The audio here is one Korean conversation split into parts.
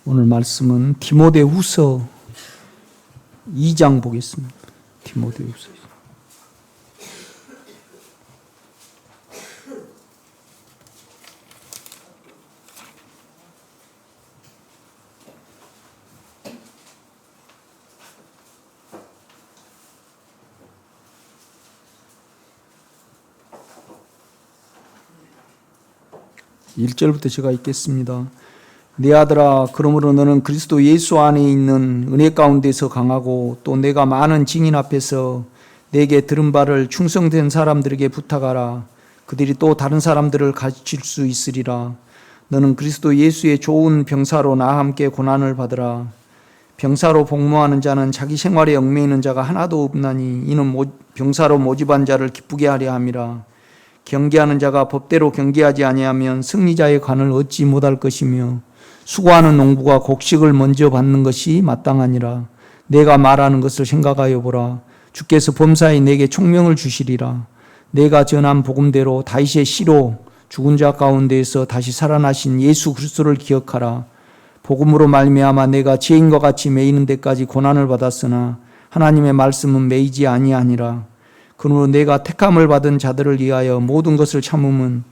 오늘 말씀은 디모데후서 2장 보겠습니다. 디모데후서 1절부터 제가 읽겠습니다. 내 아들아, 그러므로 너는 그리스도 예수 안에 있는 은혜 가운데서 강하고 또 내가 많은 증인 앞에서 내게 들은 바를 충성된 사람들에게 부탁하라. 그들이 또 다른 사람들을 가르칠 수 있으리라. 너는 그리스도 예수의 좋은 병사로 나와 함께 고난을 받으라. 병사로 복무하는 자는 자기 생활에 얽매이는 자가 하나도 없나니 이는 병사로 모집한 자를 기쁘게 하려 함이라. 경계하는 자가 법대로 경계하지 아니하면 승리자의 관을 얻지 못할 것이며 수고하는 농부가 곡식을 먼저 받는 것이 마땅하니라. 내가 말하는 것을 생각하여 보라. 주께서 범사에 내게 총명을 주시리라. 내가 전한 복음대로 다윗의 씨로 죽은 자 가운데에서 다시 살아나신 예수 그리스도를 기억하라. 복음으로 말미암아 내가 죄인과 같이 매이는 데까지 고난을 받았으나 하나님의 말씀은 매이지 아니하니라. 그러므로 내가 택함을 받은 자들을 위하여 모든 것을 참음은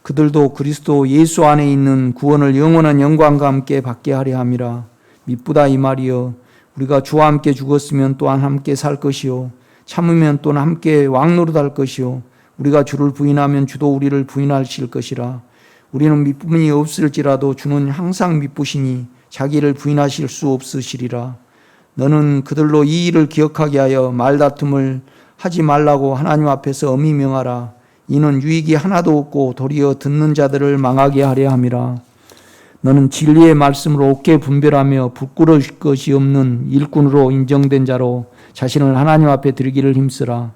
그들도 그리스도 예수 안에 있는 구원을 영원한 영광과 함께 받게 하려 함이라. 미쁘다 이 말이여. 우리가 주와 함께 죽었으면 또한 함께 살 것이요 참으면 또한 함께 왕노릇할 것이요 우리가 주를 부인하면 주도 우리를 부인하실 것이라. 우리는 미쁨이 없을지라도 주는 항상 미쁘시니 자기를 부인하실 수 없으시리라. 너는 그들로 이 일을 기억하게 하여 말다툼을 하지 말라고 하나님 앞에서 엄히 명하라. 이는 유익이 하나도 없고 도리어 듣는 자들을 망하게 하려 함이라. 너는 진리의 말씀으로 옳게 분별하며 부끄러울 것이 없는 일꾼으로 인정된 자로 자신을 하나님 앞에 드리기를 힘쓰라.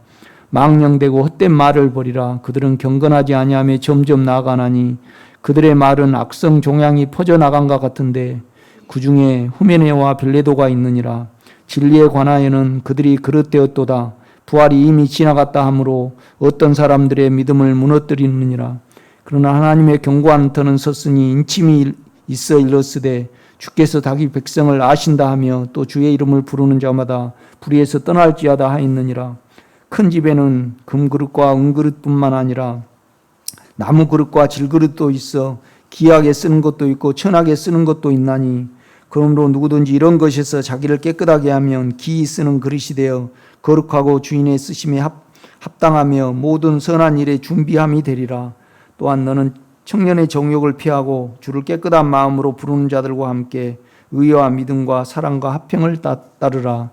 망령되고 헛된 말을 버리라. 그들은 경건하지 아니하며 점점 나아가나니 그들의 말은 악성 종양이 퍼져나간 것 같은데 그 중에 후메네와 빌레도가 있느니라. 진리에 관하여는 그들이 그릇되었도다. 부활이 이미 지나갔다 하므로 어떤 사람들의 믿음을 무너뜨리느니라. 그러나 하나님의 견고한 터는 섰으니 인침이 있어 일렀으되 주께서 자기 백성을 아신다 하며 또 주의 이름을 부르는 자마다 불의에서 떠날지어다 하였느니라. 큰 집에는 금그릇과 은그릇뿐만 아니라 나무 그릇과 질그릇도 있어 귀하게 쓰는 것도 있고 천하게 쓰는 것도 있나니 그러므로 누구든지 이런 것에서 자기를 깨끗하게 하면 기이 쓰는 그릇이 되어 거룩하고 주인의 쓰심에 합당하며 모든 선한 일에 준비함이 되리라. 또한 너는 청년의 정욕을 피하고 주를 깨끗한 마음으로 부르는 자들과 함께 의와 믿음과 사랑과 화평을 따르라.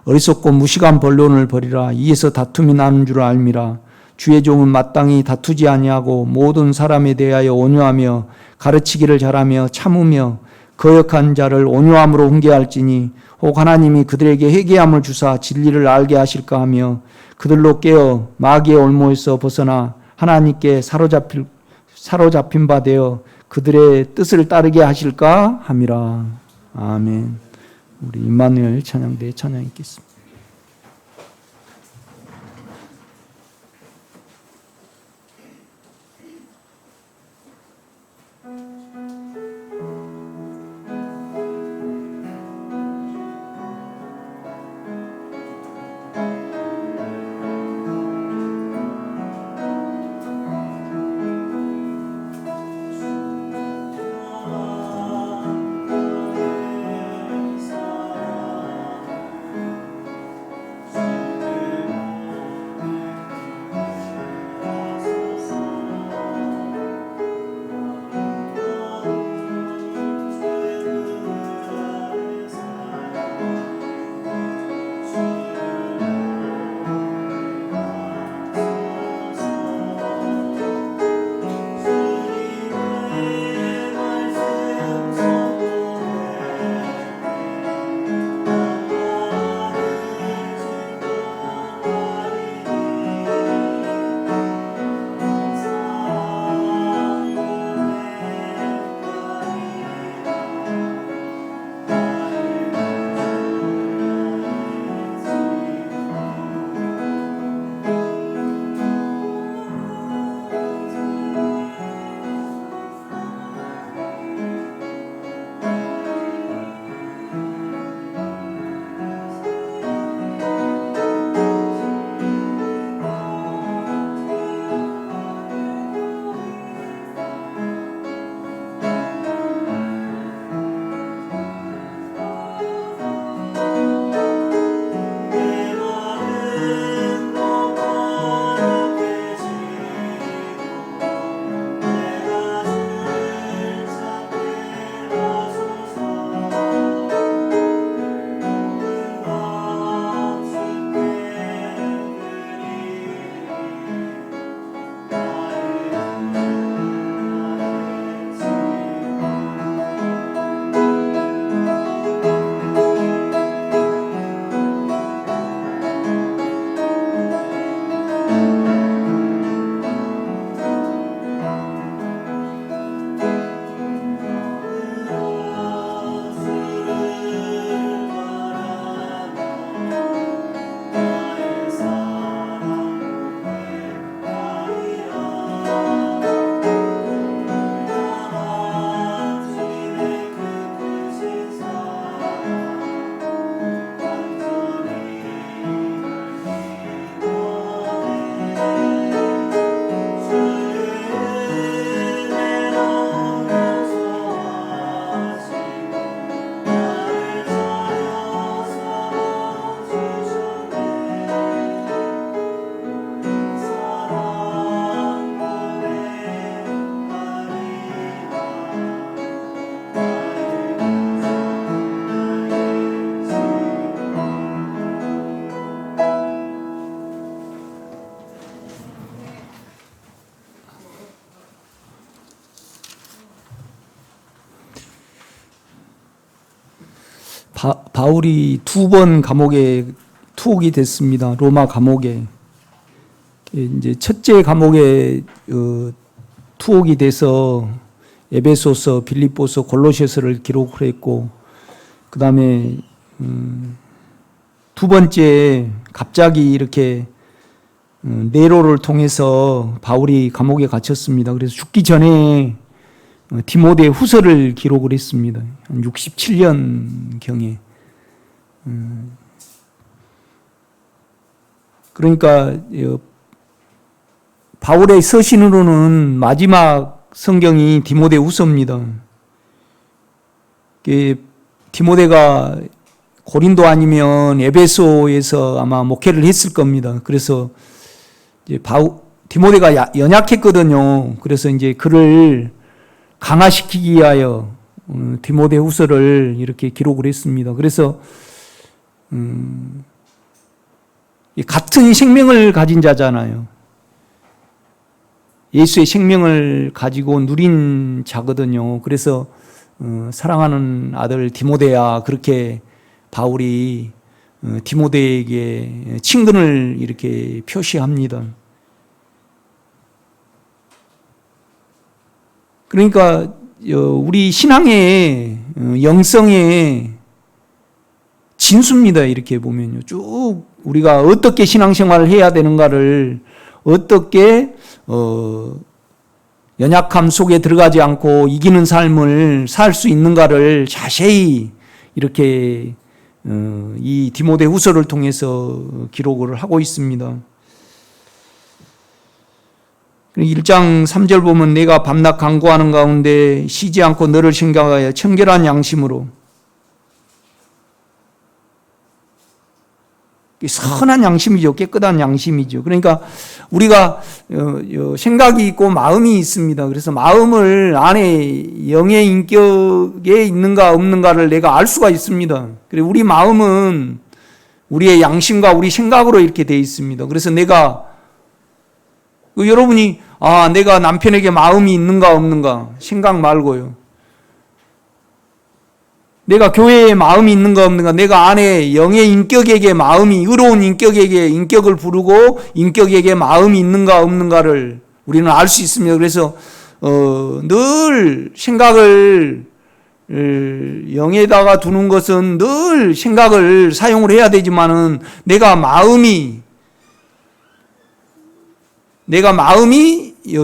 어리석고 무식한 변론을 버리라. 이에서 다툼이 나는 줄 알미라. 주의 종은 마땅히 다투지 아니하고 모든 사람에 대하여 온유하며 가르치기를 잘하며 참으며 거역한 자를 온유함으로 훈계할지니 혹 하나님이 그들에게 회개함을 주사 진리를 알게 하실까 하며 그들로 깨어 마귀의 올무에서 벗어나 하나님께 사로잡힌 바 되어 그들의 뜻을 따르게 하실까 함이라. 아멘. 우리 임마누엘 찬양대에 찬양 있겠습니다. 바울이 2번 감옥에 투옥이 됐습니다. 로마 감옥에. 이제 첫째 감옥에 투옥이 돼서 에베소서, 빌립보서, 골로새서를 기록을 했고, 그 다음에 두 번째 갑자기 이렇게 네로를 통해서 바울이 감옥에 갇혔습니다. 그래서 죽기 전에 디모데 후서를 기록을 했습니다. 한 67년 경에. 그러니까 바울의 서신으로는 마지막 성경이 디모데 후서입니다. 디모데가 고린도 아니면 에베소에서 아마 목회를 했을 겁니다. 그래서 이제 디모데가 연약했거든요. 그래서 이제 그를 강화시키기 위하여 디모데 후서를 이렇게 기록을 했습니다. 그래서 같은 생명을 가진 자잖아요. 예수의 생명을 가지고 누린 자거든요. 그래서 사랑하는 아들 디모데야, 그렇게 바울이 디모데에게 친근을 이렇게 표시합니다. 그러니까 우리 신앙의 영성의 진수입니다. 이렇게 보면요. 쭉 우리가 어떻게 신앙생활을 해야 되는가를, 어떻게 연약함 속에 들어가지 않고 이기는 삶을 살 수 있는가를 자세히 이렇게 이 디모데 후서를 통해서 기록을 하고 있습니다. 1장 3절 보면 내가 밤낮 간구하는 가운데 쉬지 않고 너를 생각하여 청결한 양심으로, 선한 양심이죠. 깨끗한 양심이죠. 그러니까 우리가 생각이 있고 마음이 있습니다. 그래서 마음을 안에 영의 인격에 있는가 없는가를 내가 알 수가 있습니다. 그리고 우리 마음은 우리의 양심과 우리 생각으로 이렇게 되어 있습니다. 그래서 여러분이 내가 남편에게 마음이 있는가 없는가 생각 말고요. 내가 교회에 마음이 있는가 없는가, 내가 안에 영의 인격에게 마음이, 의로운 인격에게 인격을 부르고 인격에게 마음이 있는가 없는가를 우리는 알 수 있습니다. 그래서 늘 생각을 영에다가 두는 것은 늘 생각을 사용을 해야 되지만은 내가 마음이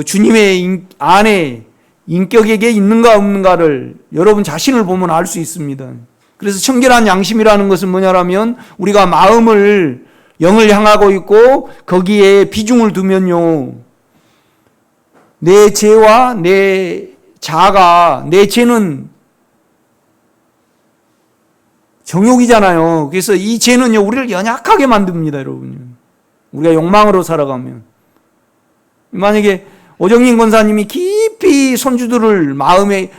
주님의 안에 인격에게 있는가 없는가를 여러분 자신을 보면 알 수 있습니다. 그래서 청결한 양심이라는 것은 뭐냐라면 우리가 마음을 영을 향하고 있고 거기에 비중을 두면요, 내 죄와 내 자아가, 내 죄는 정욕이잖아요. 그래서 이 죄는요 우리를 연약하게 만듭니다. 여러분, 우리가 욕망으로 살아가면, 만약에 오정인 권사님이 깊이 손주들을 마음에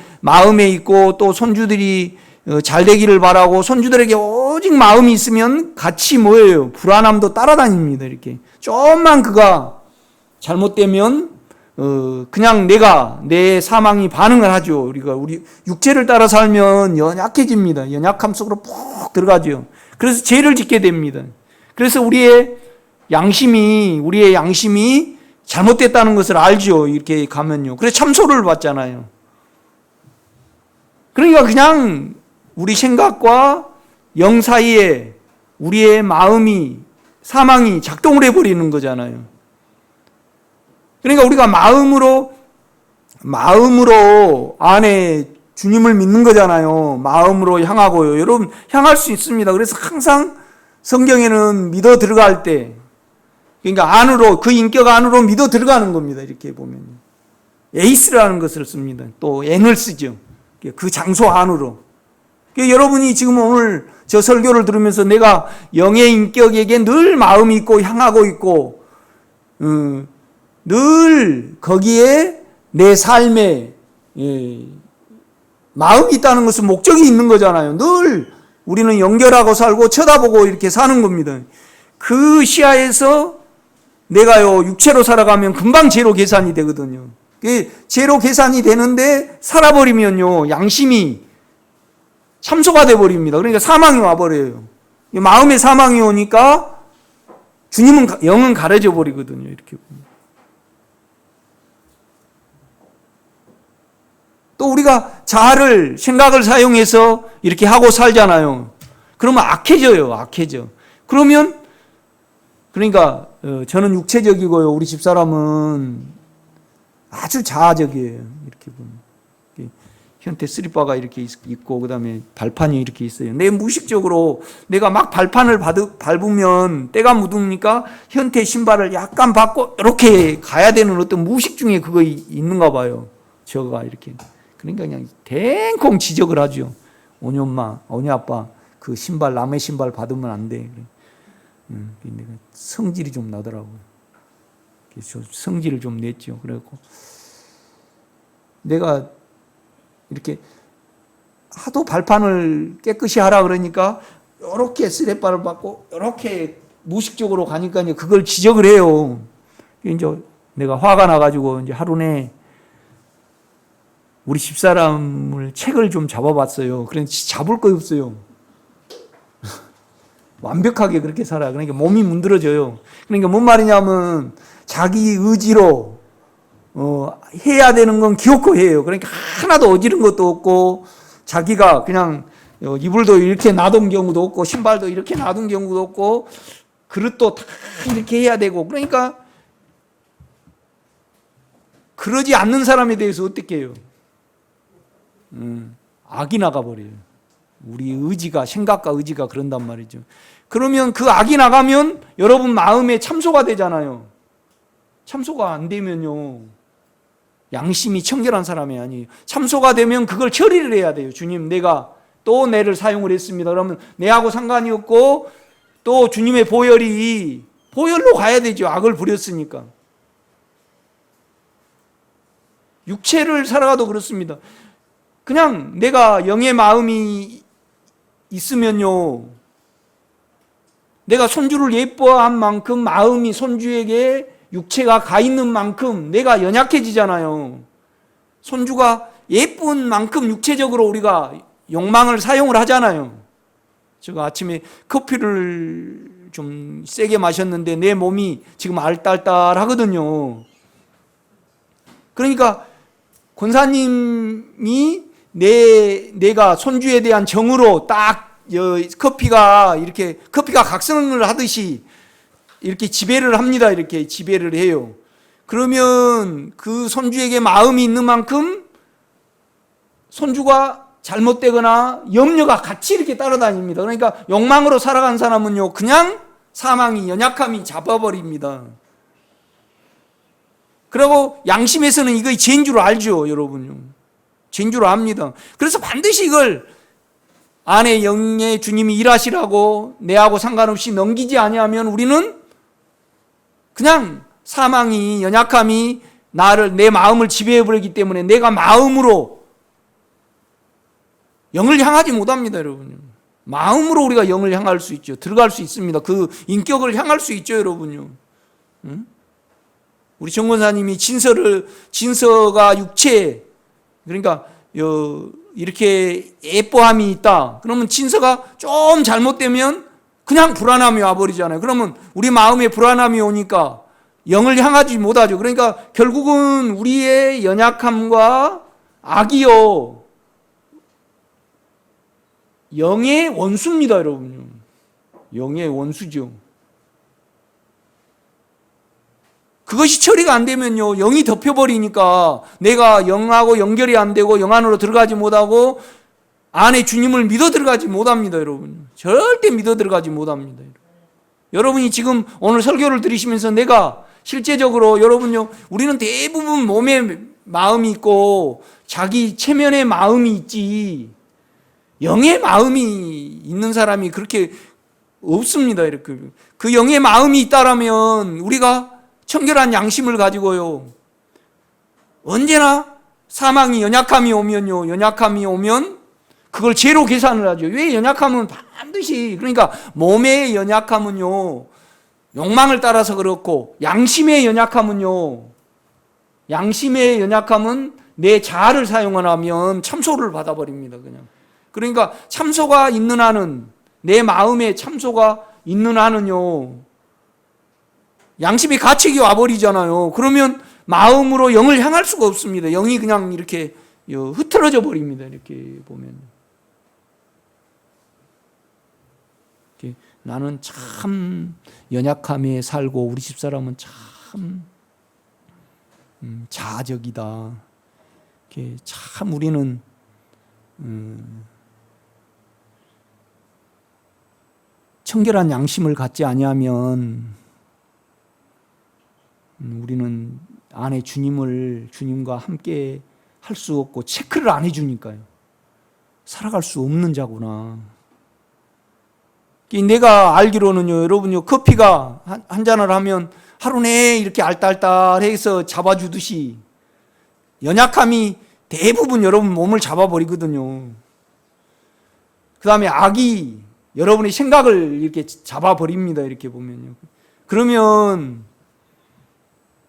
있고 또 손주들이 잘 되기를 바라고 손주들에게 오직 마음이 있으면 같이 뭐예요? 불안함도 따라다닙니다. 이렇게 조금만 그가 잘못되면 그냥 내 사망이 반응을 하죠. 우리 육체를 따라 살면 연약해집니다. 연약함 속으로 푹 들어가죠. 그래서 죄를 짓게 됩니다. 그래서 우리의 양심이 잘못됐다는 것을 알죠. 이렇게 가면요. 그래서 참소를 받잖아요. 그러니까 그냥 우리 생각과 영 사이에 우리의 사망이 작동을 해버리는 거잖아요. 그러니까 우리가 마음으로 안에 주님을 믿는 거잖아요. 마음으로 향하고요. 여러분, 향할 수 있습니다. 그래서 항상 성경에는 믿어 들어갈 때, 그러니까 안으로, 그 인격 안으로 믿어 들어가는 겁니다. 이렇게 보면 에이스라는 것을 씁니다. 또 앵을 쓰죠. 그 장소 안으로. 그러니까 여러분이 지금 오늘 저 설교를 들으면서 내가 영의 인격에게 늘 마음이 있고 향하고 있고 늘 거기에 내 삶에 마음이 있다는 것은 목적이 있는 거잖아요. 늘 우리는 연결하고 살고 쳐다보고 이렇게 사는 겁니다. 그 시야에서 내가요 육체로 살아가면 금방 죄로 계산이 되거든요. 죄로 계산이 되는데 살아버리면요 양심이 참소가 돼버립니다. 그러니까 사망이 와버려요. 마음에 사망이 오니까 주님은 영은 가려져 버리거든요. 이렇게 보면. 또 우리가 자아를 생각을 사용해서 이렇게 하고 살잖아요. 그러면 악해져요. 악해져. 그러면 그러니까 저는 육체적이고요. 우리 집사람은 아주 자아적이에요. 이렇게 보면. 현태 스리바가 이렇게 있고 그다음에 발판이 이렇게 있어요. 내 무의식적으로 내가 막 발판을 밟으면 때가 묻으니까 현태 신발을 약간 받고 이렇게 가야 되는 어떤 무의식 중에 그거 있는가 봐요. 저가 이렇게. 그러니까 그냥 댕콩 지적을 하죠. 오니 엄마, 오니 아빠 그 신발 남의 신발 받으면 안 돼. 내가 성질이 좀 나더라고요. 그래서 성질을 좀 냈죠. 그래갖고 내가 이렇게 하도 발판을 깨끗이 하라 그러니까 이렇게 스레바를 받고 이렇게 무의식적으로 가니까 이제 그걸 지적을 해요. 이제 내가 화가 나가지고 이제 하루 내 우리 집사람을 책을 좀 잡아봤어요. 그런데 잡을 거 없어요. 완벽하게 그렇게 살아요. 그러니까 몸이 문드러져요. 그러니까 뭔 말이냐면 자기 의지로 해야 되는 건 기어코 해요. 그러니까 하나도 어지른 것도 없고 자기가 그냥 이불도 이렇게 놔둔 경우도 없고 신발도 이렇게 놔둔 경우도 없고 그릇도 다 이렇게 해야 되고 그러니까 그러지 않는 사람에 대해서 어떻게 해요? 악이 나가버려요. 우리 의지가 생각과 의지가 그런단 말이죠. 그러면 그 악이 나가면 여러분 마음에 참소가 되잖아요. 참소가 안 되면요 양심이 청결한 사람이 아니에요. 참소가 되면 그걸 처리를 해야 돼요. 주님 내가 또 내를 사용을 했습니다. 그러면 내하고 상관이 없고 또 주님의 보혈로 가야 되죠. 악을 부렸으니까. 육체를 살아가도 그렇습니다. 그냥 내가 영의 마음이 있으면요 내가 손주를 예뻐한 만큼 마음이 손주에게 육체가 가 있는 만큼 내가 연약해지잖아요. 손주가 예쁜 만큼 육체적으로 우리가 욕망을 사용을 하잖아요. 제가 아침에 커피를 좀 세게 마셨는데 내 몸이 지금 알딸딸하거든요. 그러니까 권사님이 내가 손주에 대한 정으로 딱 커피가 각성을 하듯이 이렇게 지배를 합니다. 이렇게 지배를 해요. 그러면 그 손주에게 마음이 있는 만큼 손주가 잘못되거나 염려가 같이 이렇게 따라다닙니다. 그러니까 욕망으로 살아간 사람은요, 그냥 사망이, 연약함이 잡아버립니다. 그리고 양심에서는 이거 죄인 줄 알죠, 여러분요. 죄인 줄 압니다. 그래서 반드시 이걸 안에 영의 주님이 일하시라고 내하고 상관없이 넘기지 아니하면 우리는 그냥 사망이, 연약함이 내 마음을 지배해버리기 때문에 내가 마음으로 영을 향하지 못합니다, 여러분요. 마음으로 우리가 영을 향할 수 있죠. 들어갈 수 있습니다. 그 인격을 향할 수 있죠, 여러분요. 응? 우리 정권사님이 진서가 육체, 그러니까 이렇게 예뻐함이 있다. 그러면 진서가 좀 잘못되면 그냥 불안함이 와버리잖아요. 그러면 우리 마음에 불안함이 오니까 영을 향하지 못하죠. 그러니까 결국은 우리의 연약함과 악이요, 영의 원수입니다, 여러분. 영의 원수죠. 그것이 처리가 안 되면요, 영이 덮여버리니까 내가 영하고 연결이 안 되고 영 안으로 들어가지 못하고 안에 주님을 믿어 들어가지 못합니다, 여러분. 절대 믿어 들어가지 못합니다. 여러분이 지금 오늘 설교를 들으시면서 내가 실제적으로 여러분요, 우리는 대부분 몸에 마음이 있고 자기 체면의 마음이 있지 영의 마음이 있는 사람이 그렇게 없습니다. 이렇게 그 영의 마음이 있다라면 우리가 청결한 양심을 가지고요, 언제나 사망이, 연약함이 오면 그걸 죄로 계산을 하죠. 왜? 연약함은 반드시, 그러니까 몸의 연약함은요 욕망을 따라서 그렇고, 양심의 연약함은 내 자아를 사용하면 참소를 받아버립니다. 그냥 그러니까 참소가 있는 한은, 내 마음에 참소가 있는 한은요, 양심의 가책이 와버리잖아요. 그러면 마음으로 영을 향할 수가 없습니다. 영이 그냥 이렇게 흐트러져 버립니다. 이렇게 보면. 이렇게 나는 참 연약함에 살고 우리 집사람은 참 자아적이다. 이렇게 참 우리는 청결한 양심을 갖지 아니하면 우리는 안에 주님과 함께 할 수 없고 체크를 안 해주니까요. 살아갈 수 없는 자구나. 내가 알기로는요, 여러분요, 커피가 한 잔을 하면 하루 내에 이렇게 알딸딸해서 잡아주듯이 연약함이 대부분 여러분 몸을 잡아버리거든요. 그 다음에 악이 여러분의 생각을 이렇게 잡아버립니다. 이렇게 보면요. 그러면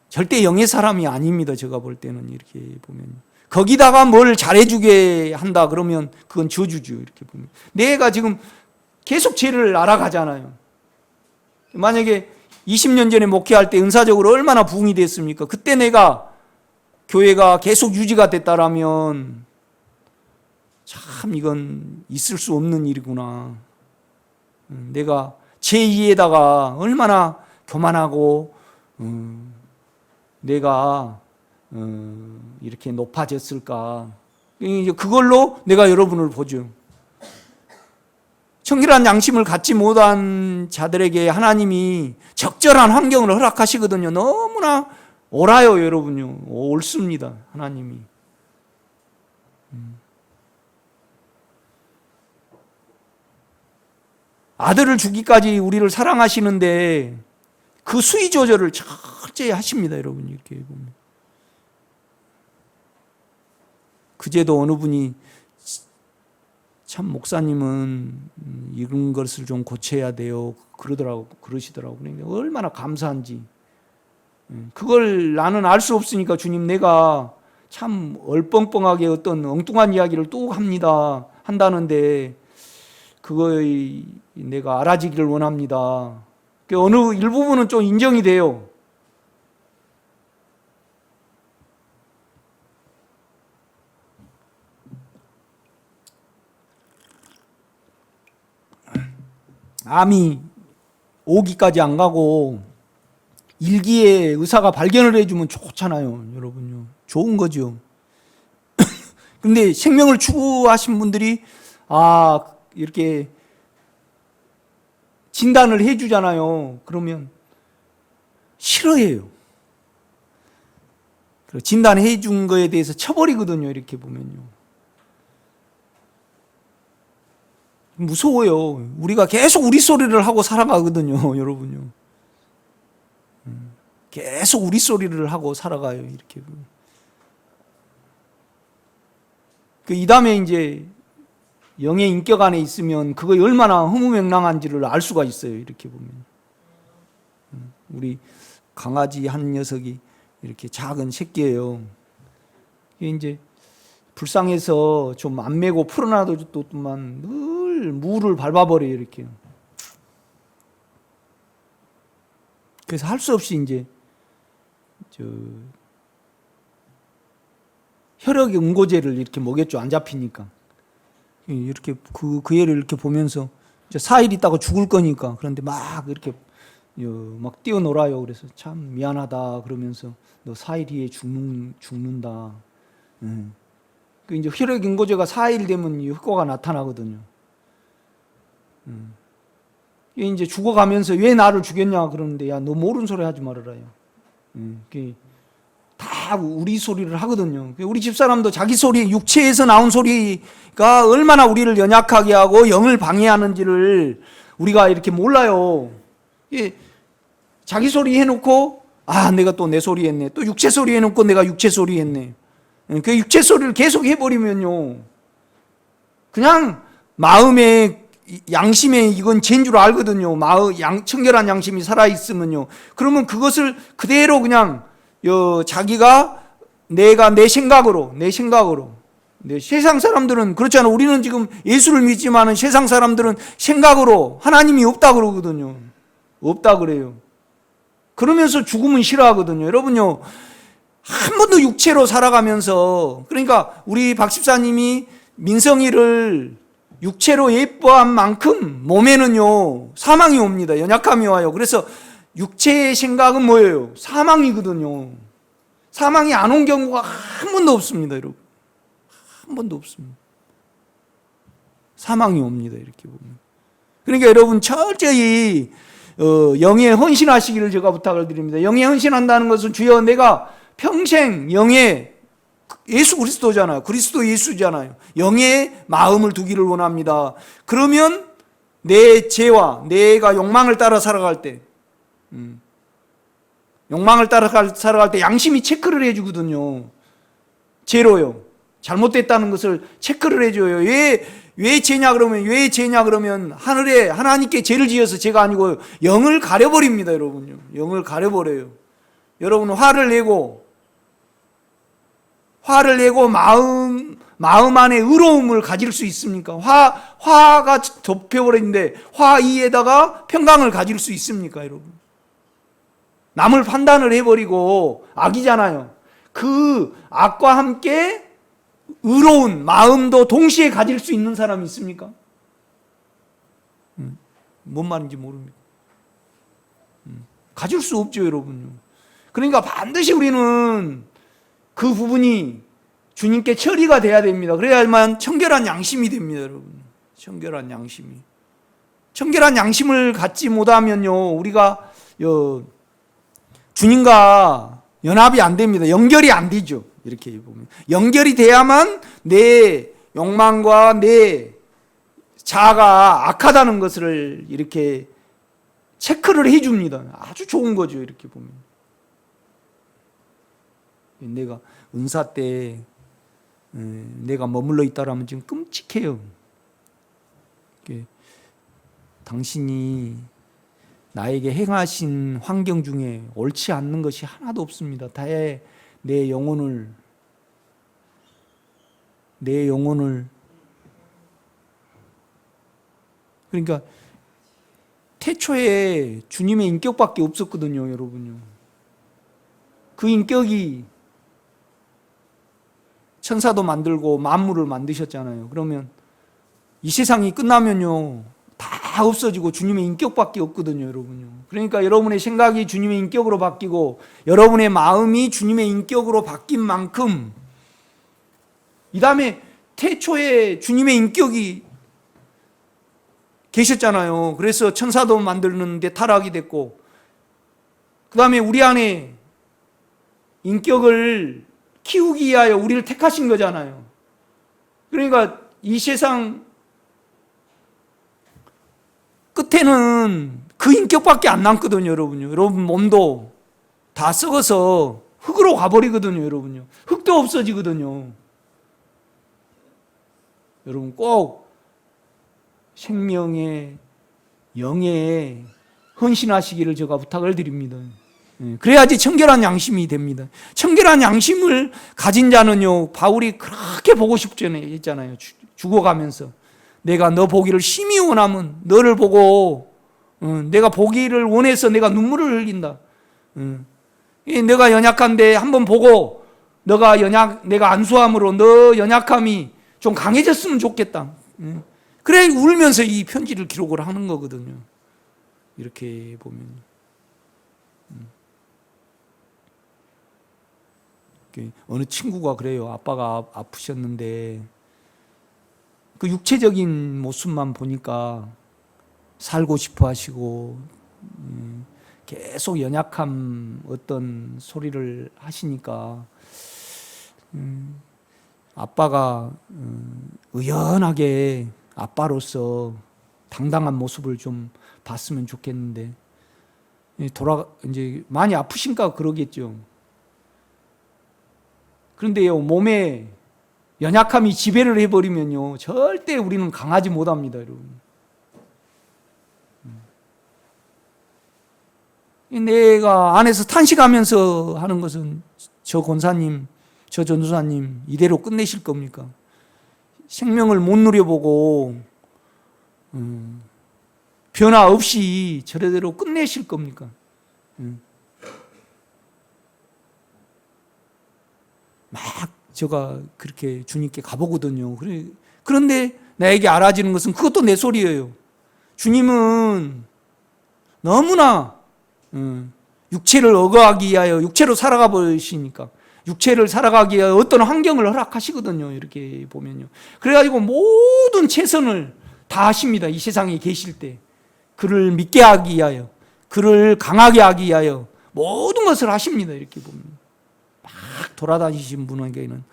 절대 영의 사람이 아닙니다. 제가 볼 때는 이렇게 보면. 거기다가 뭘 잘해주게 한다 그러면 그건 저주죠. 이렇게 보면. 내가 지금 계속 죄를 알아가잖아요. 만약에 20년 전에 목회할 때 은사적으로 얼마나 부흥이 됐습니까? 그때 내가 교회가 계속 유지가 됐다라면 참 이건 있을 수 없는 일이구나. 내가 제2에다가 얼마나 교만하고 내가 이렇게 높아졌을까. 그걸로 내가 여러분을 보죠. 청결한 양심을 갖지 못한 자들에게 하나님이 적절한 환경을 허락하시거든요. 너무나 옳아요, 여러분요. 옳습니다, 하나님이. 아들을 주기까지 우리를 사랑하시는데 그 수위 조절을 철저히 하십니다, 여러분. 이렇게 보면. 그제도 어느 분이 참 목사님은 이런 것을 좀 고쳐야 돼요. 그러시더라고요. 그러니까 얼마나 감사한지. 그걸 나는 알 수 없으니까 주님 내가 참 얼뻥뻥하게 어떤 엉뚱한 이야기를 또 한다는데 그거에 내가 알아지기를 원합니다. 어느 일부분은 좀 인정이 돼요. 암이 5기까지 안 가고 1기에 의사가 발견을 해주면 좋잖아요, 여러분요. 좋은 거죠. 근데 생명을 추구하신 분들이 이렇게 진단을 해주잖아요. 그러면 싫어해요. 진단해 준 거에 대해서 쳐버리거든요, 이렇게 보면요. 무서워요. 우리가 계속 우리 소리를 하고 살아가거든요, 여러분요. 계속 우리 소리를 하고 살아가요, 이렇게. 이 다음에 이제 영의 인격 안에 있으면 그거 얼마나 허무맹랑한지를 알 수가 있어요, 이렇게 보면. 우리 강아지 한 녀석이 이렇게 작은 새끼예요. 이게 이제 불쌍해서 좀 안 메고 풀어놔뒀더만 늘 무를 밟아버려요, 이렇게. 그래서 할 수 없이 이제 혈액 응고제를 이렇게 먹였죠, 안 잡히니까. 이렇게 그 애를 이렇게 보면서 이제 4일 있다가 죽을 거니까. 그런데 막 이렇게 막 뛰어놀아요. 그래서 참 미안하다 그러면서 너 4일 뒤에 죽는다. 그 이제 혈액 응고제가 4일 되면 효과가 나타나거든요. 이제 죽어가면서 왜 나를 죽였냐 그러는데, 야, 너 모르는 소리 하지 말아라요. 다 우리 소리를 하거든요. 우리 집사람도 자기 소리, 육체에서 나온 소리가 얼마나 우리를 연약하게 하고 영을 방해하는지를 우리가 이렇게 몰라요. 자기 소리 해놓고 내가 또 내 소리 했네. 또 육체 소리 해놓고 내가 육체 소리 했네. 그 육체 소리를 계속 해버리면요, 그냥 마음에 양심에 이건 죄인 줄 알거든요. 청결한 양심이 살아있으면요. 그러면 그것을 그대로 그냥 자기가 내가 내 생각으로 네, 세상 사람들은 그렇잖아요. 우리는 지금 예수를 믿지만은 세상 사람들은 생각으로 하나님이 없다 그러거든요. 없다 그래요. 그러면서 죽음은 싫어하거든요. 여러분요, 한 번도 육체로 살아가면서, 그러니까 우리 박 집사님이 민성이를 육체로 예뻐한 만큼 몸에는요 사망이 옵니다. 연약함이 와요. 그래서 육체의 생각은 뭐예요? 사망이거든요. 사망이 안 온 경우가 한 번도 없습니다, 여러분. 한 번도 없습니다. 사망이 옵니다, 이렇게 보면. 그러니까 여러분 철저히 영에 헌신하시기를 제가 부탁을 드립니다. 영에 헌신한다는 것은 주여 내가 평생 영에 예수 그리스도잖아요. 그리스도 예수잖아요. 영의 마음을 두기를 원합니다. 그러면 내 죄와 내가 욕망을 따라 살아갈 때 살아갈 때 양심이 체크를 해주거든요. 죄로요. 잘못됐다는 것을 체크를 해줘요. 왜 죄냐 그러면 하늘에 하나님께 죄를 지어서 죄가 아니고 영을 가려버립니다, 여러분요. 영을 가려버려요. 여러분 화를 내고 마음 안에 의로움을 가질 수 있습니까? 화가 덮여버렸는데 화 이에다가 평강을 가질 수 있습니까, 여러분? 남을 판단을 해버리고 악이잖아요. 그 악과 함께 의로운 마음도 동시에 가질 수 있는 사람이 있습니까? 뭔 말인지 모릅니다. 가질 수 없죠, 여러분요. 그러니까 반드시 우리는 그 부분이 주님께 처리가 돼야 됩니다. 그래야만 청결한 양심이 됩니다, 여러분. 청결한 양심이. 청결한 양심을 갖지 못하면요, 우리가 주님과 연합이 안 됩니다. 연결이 안 되죠. 이렇게 보면. 연결이 돼야만 내 욕망과 내 자아가 악하다는 것을 이렇게 체크를 해줍니다. 아주 좋은 거죠, 이렇게 보면. 내가 은사 때 내가 머물러 있다라면 지금 끔찍해요. 당신이 나에게 행하신 환경 중에 옳지 않는 것이 하나도 없습니다. 다해 내 영혼을 그러니까 태초에 주님의 인격밖에 없었거든요, 여러분요. 그 인격이 천사도 만들고 만물을 만드셨잖아요. 그러면 이 세상이 끝나면요 다 없어지고 주님의 인격밖에 없거든요, 여러분요. 그러니까 여러분의 생각이 주님의 인격으로 바뀌고 여러분의 마음이 주님의 인격으로 바뀐 만큼 이 다음에 태초에 주님의 인격이 계셨잖아요. 그래서 천사도 만드는데 타락이 됐고 그 다음에 우리 안에 인격을 키우기 위하여 우리를 택하신 거잖아요. 그러니까 이 세상 끝에는 그 인격밖에 안 남거든요, 여러분요. 여러분 몸도 다 썩어서 흙으로 가버리거든요, 여러분요. 흙도 없어지거든요. 여러분 꼭 생명의 영에 헌신하시기를 제가 부탁을 드립니다. 그래야지 청결한 양심이 됩니다. 청결한 양심을 가진 자는요, 바울이 그렇게 보고 싶잖아요, 했잖아요. 죽어가면서 내가 너 보기를 심히 원하면 너를 보고 내가 보기를 원해서 내가 눈물을 흘린다. 내가 연약한데 한번 보고 내가 안수함으로 너 연약함이 좀 강해졌으면 좋겠다. 그래 울면서 이 편지를 기록을 하는 거거든요. 이렇게 보면. 어느 친구가 그래요. 아빠가 아프셨는데 그 육체적인 모습만 보니까 살고 싶어 하시고 계속 연약함 어떤 소리를 하시니까 아빠가 의연하게 아빠로서 당당한 모습을 좀 봤으면 좋겠는데 이제 많이 아프신가 그러겠죠. 그런데요, 몸에 연약함이 지배를 해버리면요, 절대 우리는 강하지 못합니다, 여러분. 내가 안에서 탄식하면서 하는 것은 저 권사님, 저 전도사님 이대로 끝내실 겁니까? 생명을 못 누려보고 변화 없이 저래대로 끝내실 겁니까? 막 제가 그렇게 주님께 가보거든요. 그런데 나에게 알아지는 것은 그것도 내 소리예요. 주님은 너무나 육체를 억어하기 위하여 육체로 살아가 버리시니까 육체를 살아가기 위하여 어떤 환경을 허락하시거든요. 이렇게 보면요. 그래가지고 모든 최선을 다 하십니다. 이 세상에 계실 때 그를 믿게 하기 위하여 그를 강하게 하기 위하여 모든 것을 하십니다. 이렇게 보면 막 돌아다니신 분에게는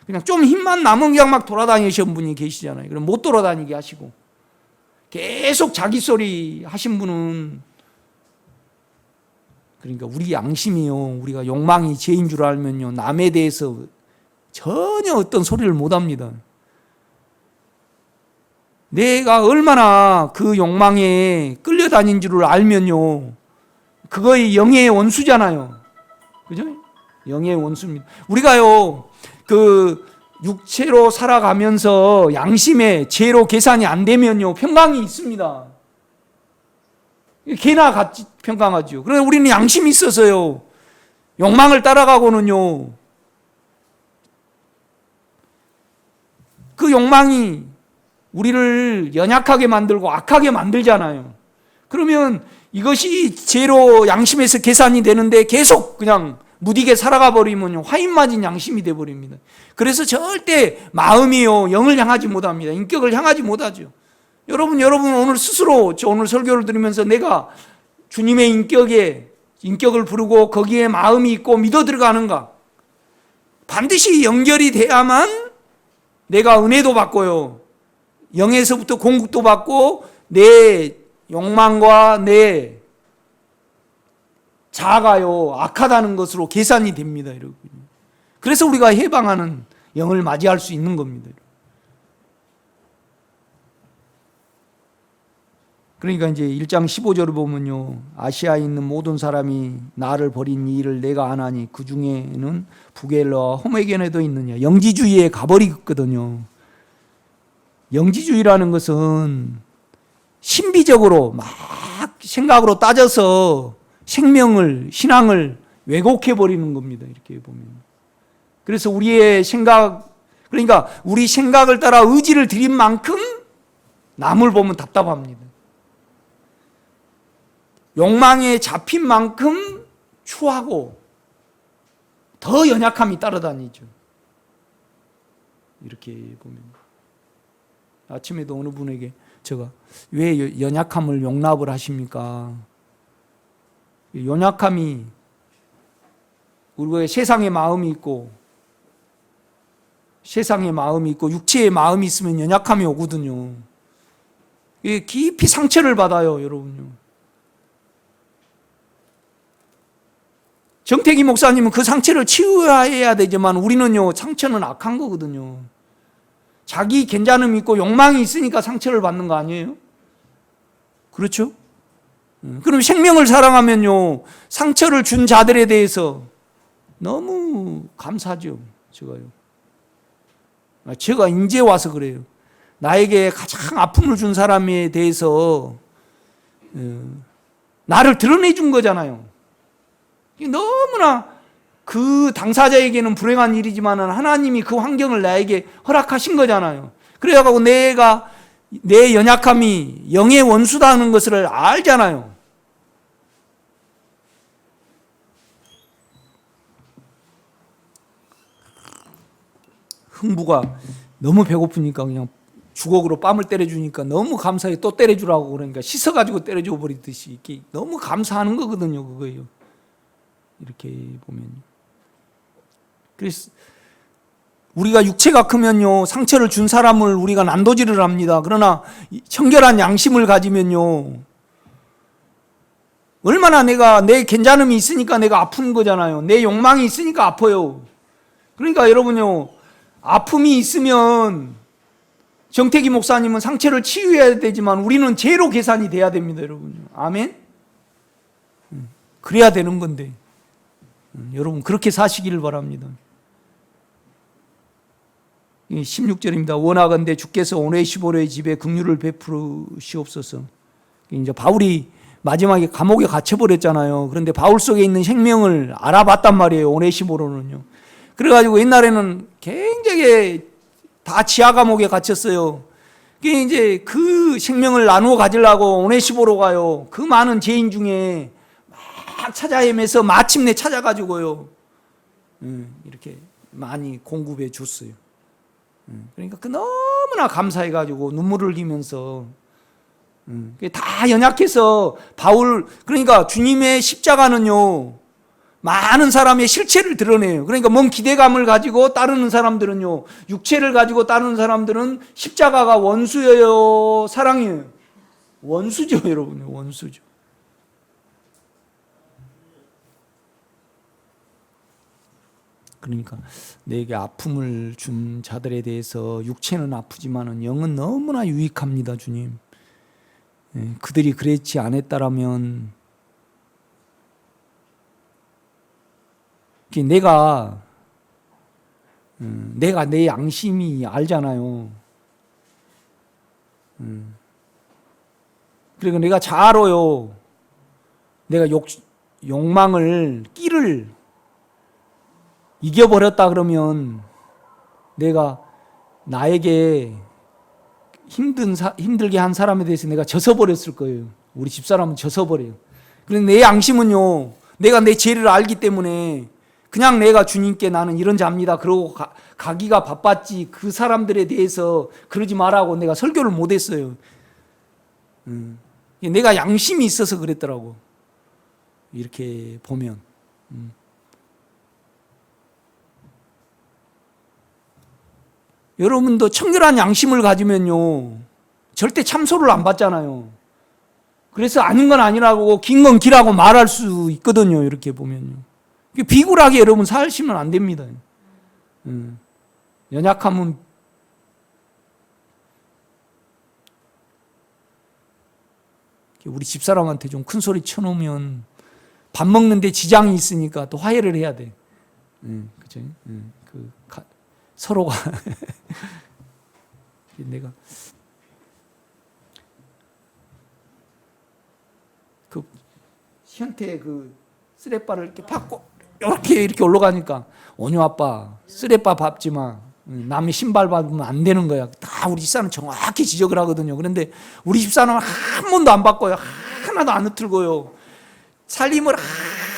그냥 좀 힘만 남은 그냥 막 돌아다니신 분이 계시잖아요. 그럼 못 돌아다니게 하시고 계속 자기 소리 하신 분은 그러니까 우리 양심이요, 우리가 욕망이 죄인 줄 알면요 남에 대해서 전혀 어떤 소리를 못 합니다. 내가 얼마나 그 욕망에 끌려다닌 줄을 알면요 그거의 영의 원수잖아요. 그죠? 영의 원수입니다. 우리가요 그 육체로 살아가면서 양심의 죄로 계산이 안 되면요 평강이 있습니다. 개나 같이 평강하죠. 그러나 우리는 양심이 있어서요 욕망을 따라가고는요 그 욕망이 우리를 연약하게 만들고 악하게 만들잖아요. 그러면 이것이 죄로 양심에서 계산이 되는데 계속 그냥 무디게 살아가 버리면 화인 맞은 양심이 되어버립니다. 그래서 절대 마음이요 영을 향하지 못합니다. 인격을 향하지 못하죠. 여러분 오늘 스스로 저 오늘 설교를 들으면서 내가 주님의 인격을 부르고 거기에 마음이 있고 믿어 들어가는가? 반드시 연결이 돼야만 내가 은혜도 받고요 영에서부터 공급도 받고 내 욕망과 내 자아가요 악하다는 것으로 계산이 됩니다. 여러분. 그래서 우리가 해방하는 영을 맞이할 수 있는 겁니다. 그러니까 이제 1장 15절을 보면요 아시아에 있는 모든 사람이 나를 버린 이 일을 내가 아나니 그 중에는 부겔러와 호메겐에도 있느냐. 영지주의에 가버리거든요. 영지주의라는 것은 신비적으로 막 생각으로 따져서 신앙을 왜곡해 버리는 겁니다. 이렇게 보면. 그래서 우리의 생각, 그러니까 우리 생각을 따라 의지를 들인 만큼 남을 보면 답답합니다. 욕망에 잡힌 만큼 추하고 더 연약함이 따라다니죠. 이렇게 보면. 아침에도 어느 분에게 제가 왜 연약함을 용납을 하십니까? 연약함이 우리가 세상의 마음이 있고 육체의 마음이 있으면 연약함이 오거든요. 깊이 상처를 받아요, 여러분요. 정태기 목사님은 그 상처를 치유해야 되지만 우리는요 상처는 악한 거거든요. 자기 괜찮음이 있고 욕망이 있으니까 상처를 받는 거 아니에요? 그렇죠? 그럼 생명을 사랑하면요 상처를 준 자들에 대해서 너무 감사하죠. 제가 이제 와서 그래요. 나에게 가장 아픔을 준 사람에 대해서 나를 드러내 준 거잖아요. 너무나 그 당사자에게는 불행한 일이지만 하나님이 그 환경을 나에게 허락하신 거잖아요. 그래가지고 내가 내 연약함이 영의 원수다는 것을 알잖아요. 흥부가 너무 배고프니까 그냥 주걱으로 뺨을 때려주니까 너무 감사해. 또 때려주라고 그러니까 씻어가지고 때려줘 버리듯이 이렇게 너무 감사하는 거거든요. 그거예요. 이렇게 보면. 그래서 우리가 육체가 크면요 상처를 준 사람을 우리가 난도질을 합니다. 그러나 청결한 양심을 가지면요 얼마나 내 괜찮음이 있으니까 내가 아픈 거잖아요. 내 욕망이 있으니까 아파요. 그러니까 여러분요 아픔이 있으면 정태기 목사님은 상처를 치유해야 되지만 우리는 죄로 계산이 돼야 됩니다. 여러분요. 아멘. 그래야 되는 건데 여러분 그렇게 사시기를 바랍니다. 16절입니다. 원하건대 주께서 오네시보로의 집에 긍휼을 베푸시옵소서. 이제 바울이 마지막에 감옥에 갇혀버렸잖아요. 그런데 바울 속에 있는 생명을 알아봤단 말이에요. 오네시보로는요. 그래가지고 옛날에는 굉장히 다 지하 감옥에 갇혔어요. 이제 그 생명을 나누어 가지려고 오네시보로가요. 그 많은 죄인 중에 막 찾아 헤매서 마침내 찾아가지고요. 이렇게 많이 공급해 줬어요. 그러니까 그 너무나 감사해가지고 눈물을 흘리면서 다 연약해서 바울, 그러니까 주님의 십자가는요 많은 사람의 실체를 드러내요. 그러니까 뭔 기대감을 가지고 따르는 사람들은요, 육체를 가지고 따르는 사람들은 십자가가 원수예요, 사랑이에요? 원수죠, 여러분. 원수죠. 그러니까 내게 아픔을 준 자들에 대해서 육체는 아프지만은 영은 너무나 유익합니다, 주님. 그들이 그랬지 않았다라면 내가 내 양심이 알잖아요. 그리고 내가 잘 알아요. 내가 욕망을, 끼를 이겨버렸다 그러면 내가 나에게 힘들게 한 사람에 대해서 내가 져서버렸을 거예요. 우리 집사람은 져서버려요. 그런데 내 양심은요, 내가 내 죄를 알기 때문에 그냥 내가 주님께 나는 이런 자입니다. 그러고 가기가 바빴지 그 사람들에 대해서 그러지 말라고 내가 설교를 못했어요. 내가 양심이 있어서 그랬더라고. 이렇게 보면. 여러분도 청결한 양심을 가지면요 절대 참소를 안 받잖아요. 그래서 아닌 건 아니라고 긴 건 기라고 말할 수 있거든요. 이렇게 보면요. 비굴하게 여러분 사시면 안 됩니다. 연약함은 우리 집사람한테 좀 큰 소리 쳐놓으면 밥 먹는데 지장이 있으니까 또 화해를 해야 돼. 그죠? 서로가 내가 그 시한테 그 쓰레빠를 이렇게 받고 이렇게 올라가니까 원효 아빠 쓰레빠 밟지 마. 남의 신발 밟으면 안 되는 거야. 다 우리 집사는 정확히 지적을 하거든요. 그런데 우리 집사는 한 번도 안 바꿔요. 하나도 안 흐트고요. 살림을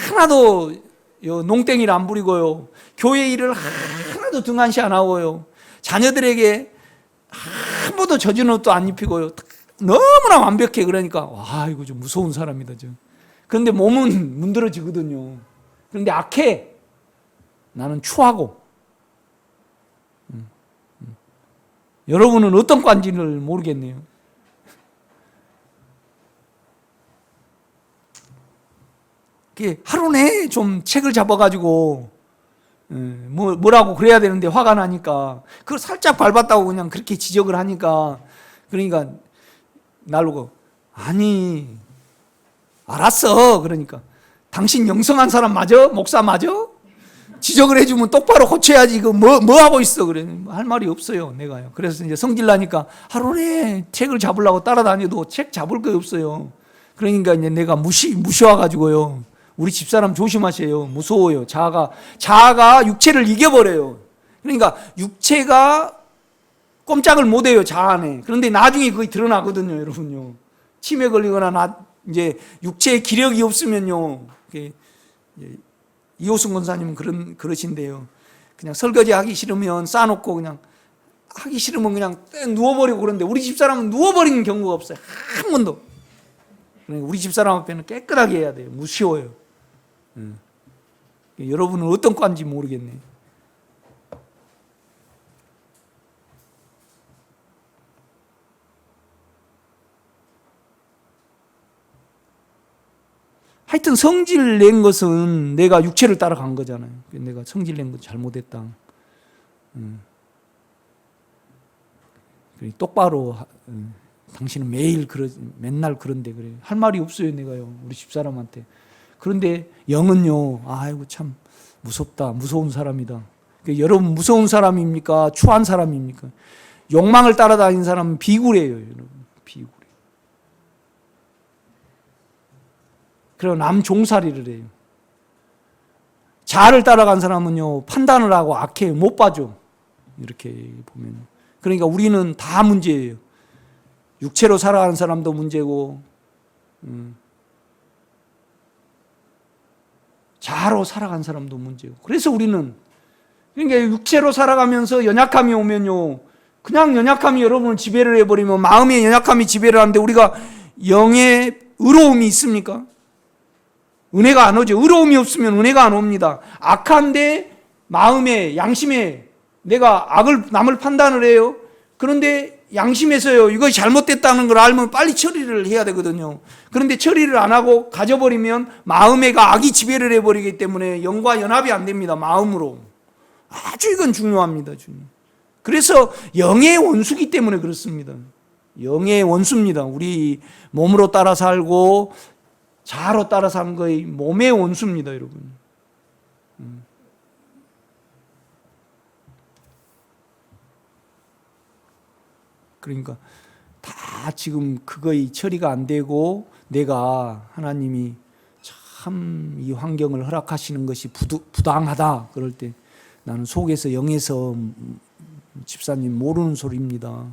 하나도 농땡이를 안 부리고요. 교회 일을 하나도 등한시 안 하고요. 자녀들에게 한 번도 젖은 옷도 안 입히고요. 너무나 완벽해. 그러니까 와, 이거 좀 무서운 사람이다. 그런데 몸은 문드러지거든요. 그런데 악해. 나는 추하고. 여러분은 어떤 관지를 모르겠네요. 하루 내에 좀 책을 잡아가지고 뭐라고 그래야 되는데 화가 나니까 그걸 살짝 밟았다고 그냥 그렇게 지적을 하니까, 그러니까 나르고 아니 알았어. 그러니까 당신 영성한 사람 맞아? 목사 맞아? 지적을 해주면 똑바로 고쳐야지. 이거 뭐 하고 있어? 그래. 할 말이 없어요, 내가요. 그래서 이제 성질 나니까 하루 내에 책을 잡으려고 따라다녀도 책 잡을 거 없어요. 그러니까 이제 내가 무시와가지고요. 우리 집사람 조심하세요. 무서워요. 자아가 육체를 이겨버려요. 그러니까 육체가 꼼짝을 못해요, 자아 안에. 그런데 나중에 그게 드러나거든요, 여러분요. 치매 걸리거나 이제 육체에 기력이 없으면요. 이호승 권사님은 그러신데요. 그냥 설거지 하기 싫으면 쌓아놓고 그냥 하기 싫으면 그냥 누워버리고. 그런데 우리 집사람은 누워버리는 경우가 없어요. 한 번도. 그러니까 우리 집사람 앞에는 깨끗하게 해야 돼요. 무시워요. 여러분은 어떤 과인지 모르겠네요. 하여튼 성질 낸 것은 내가 육체를 따라간 거잖아요. 내가 성질 낸 건 잘못했다. 똑바로 당신은 맨날 그런데 그래. 할 말이 없어요, 내가요. 우리 집사람한테. 그런데 영은요, 아이고 참 무섭다. 무서운 사람이다. 여러분 무서운 사람입니까? 추한 사람입니까? 욕망을 따라다니는 사람은 비굴해요, 여러분. 비굴해. 그리고 남 종살이를 해요. 자아를 따라간 사람은요, 판단을 하고 악해요. 못 봐줘. 이렇게 보면. 그러니까 우리는 다 문제예요. 육체로 살아가는 사람도 문제고, 자아로 살아간 사람도 문제고. 그래서 우리는, 그러니까 육체로 살아가면서 연약함이 오면요, 그냥 연약함이 여러분을 지배를 해버리면, 마음의 연약함이 지배를 하는데 우리가 영의 의로움이 있습니까? 은혜가 안 오죠. 의로움이 없으면 은혜가 안 옵니다. 악한데 마음에, 양심에 내가 남을 판단을 해요. 그런데 양심에서요, 이것이 잘못됐다는 걸 알면 빨리 처리를 해야 되거든요. 그런데 처리를 안 하고 가져버리면 마음에가 악이 지배를 해버리기 때문에 영과 연합이 안 됩니다. 마음으로. 아주 이건 중요합니다. 그래서 영의 원수기 때문에 그렇습니다. 영의 원수입니다. 우리 몸으로 따라 살고 자아로 따라 사는 거의 몸의 원수입니다, 여러분. 그러니까 다 지금 그거의 처리가 안 되고 내가 하나님이 참 이 환경을 허락하시는 것이 부당하다 그럴 때 나는 속에서 영에서 집사님 모르는 소리입니다.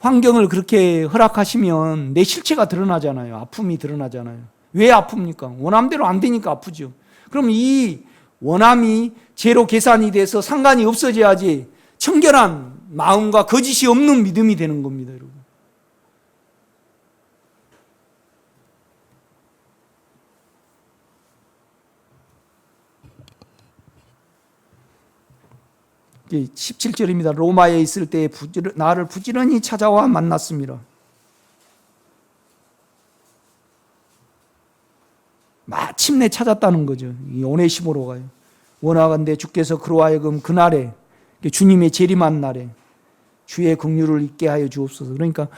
환경을 그렇게 허락하시면 내 실체가 드러나잖아요. 아픔이 드러나잖아요. 왜 아픕니까? 원함대로 안 되니까 아프죠. 그럼 이 원함이 제로 계산이 돼서 상관이 없어져야지 청결한 마음과 거짓이 없는 믿음이 되는 겁니다, 여러분. 이 17절입니다. 로마에 있을 때 나를 부지런히 찾아와 만났습니다. 마침내 찾았다는 거죠. 이 오네시모로가요. 원하건대 주께서 그로 하여금 그날에 주님의 재림한 날에 주의 긍휼을 있게 하여 주옵소서. 그러니까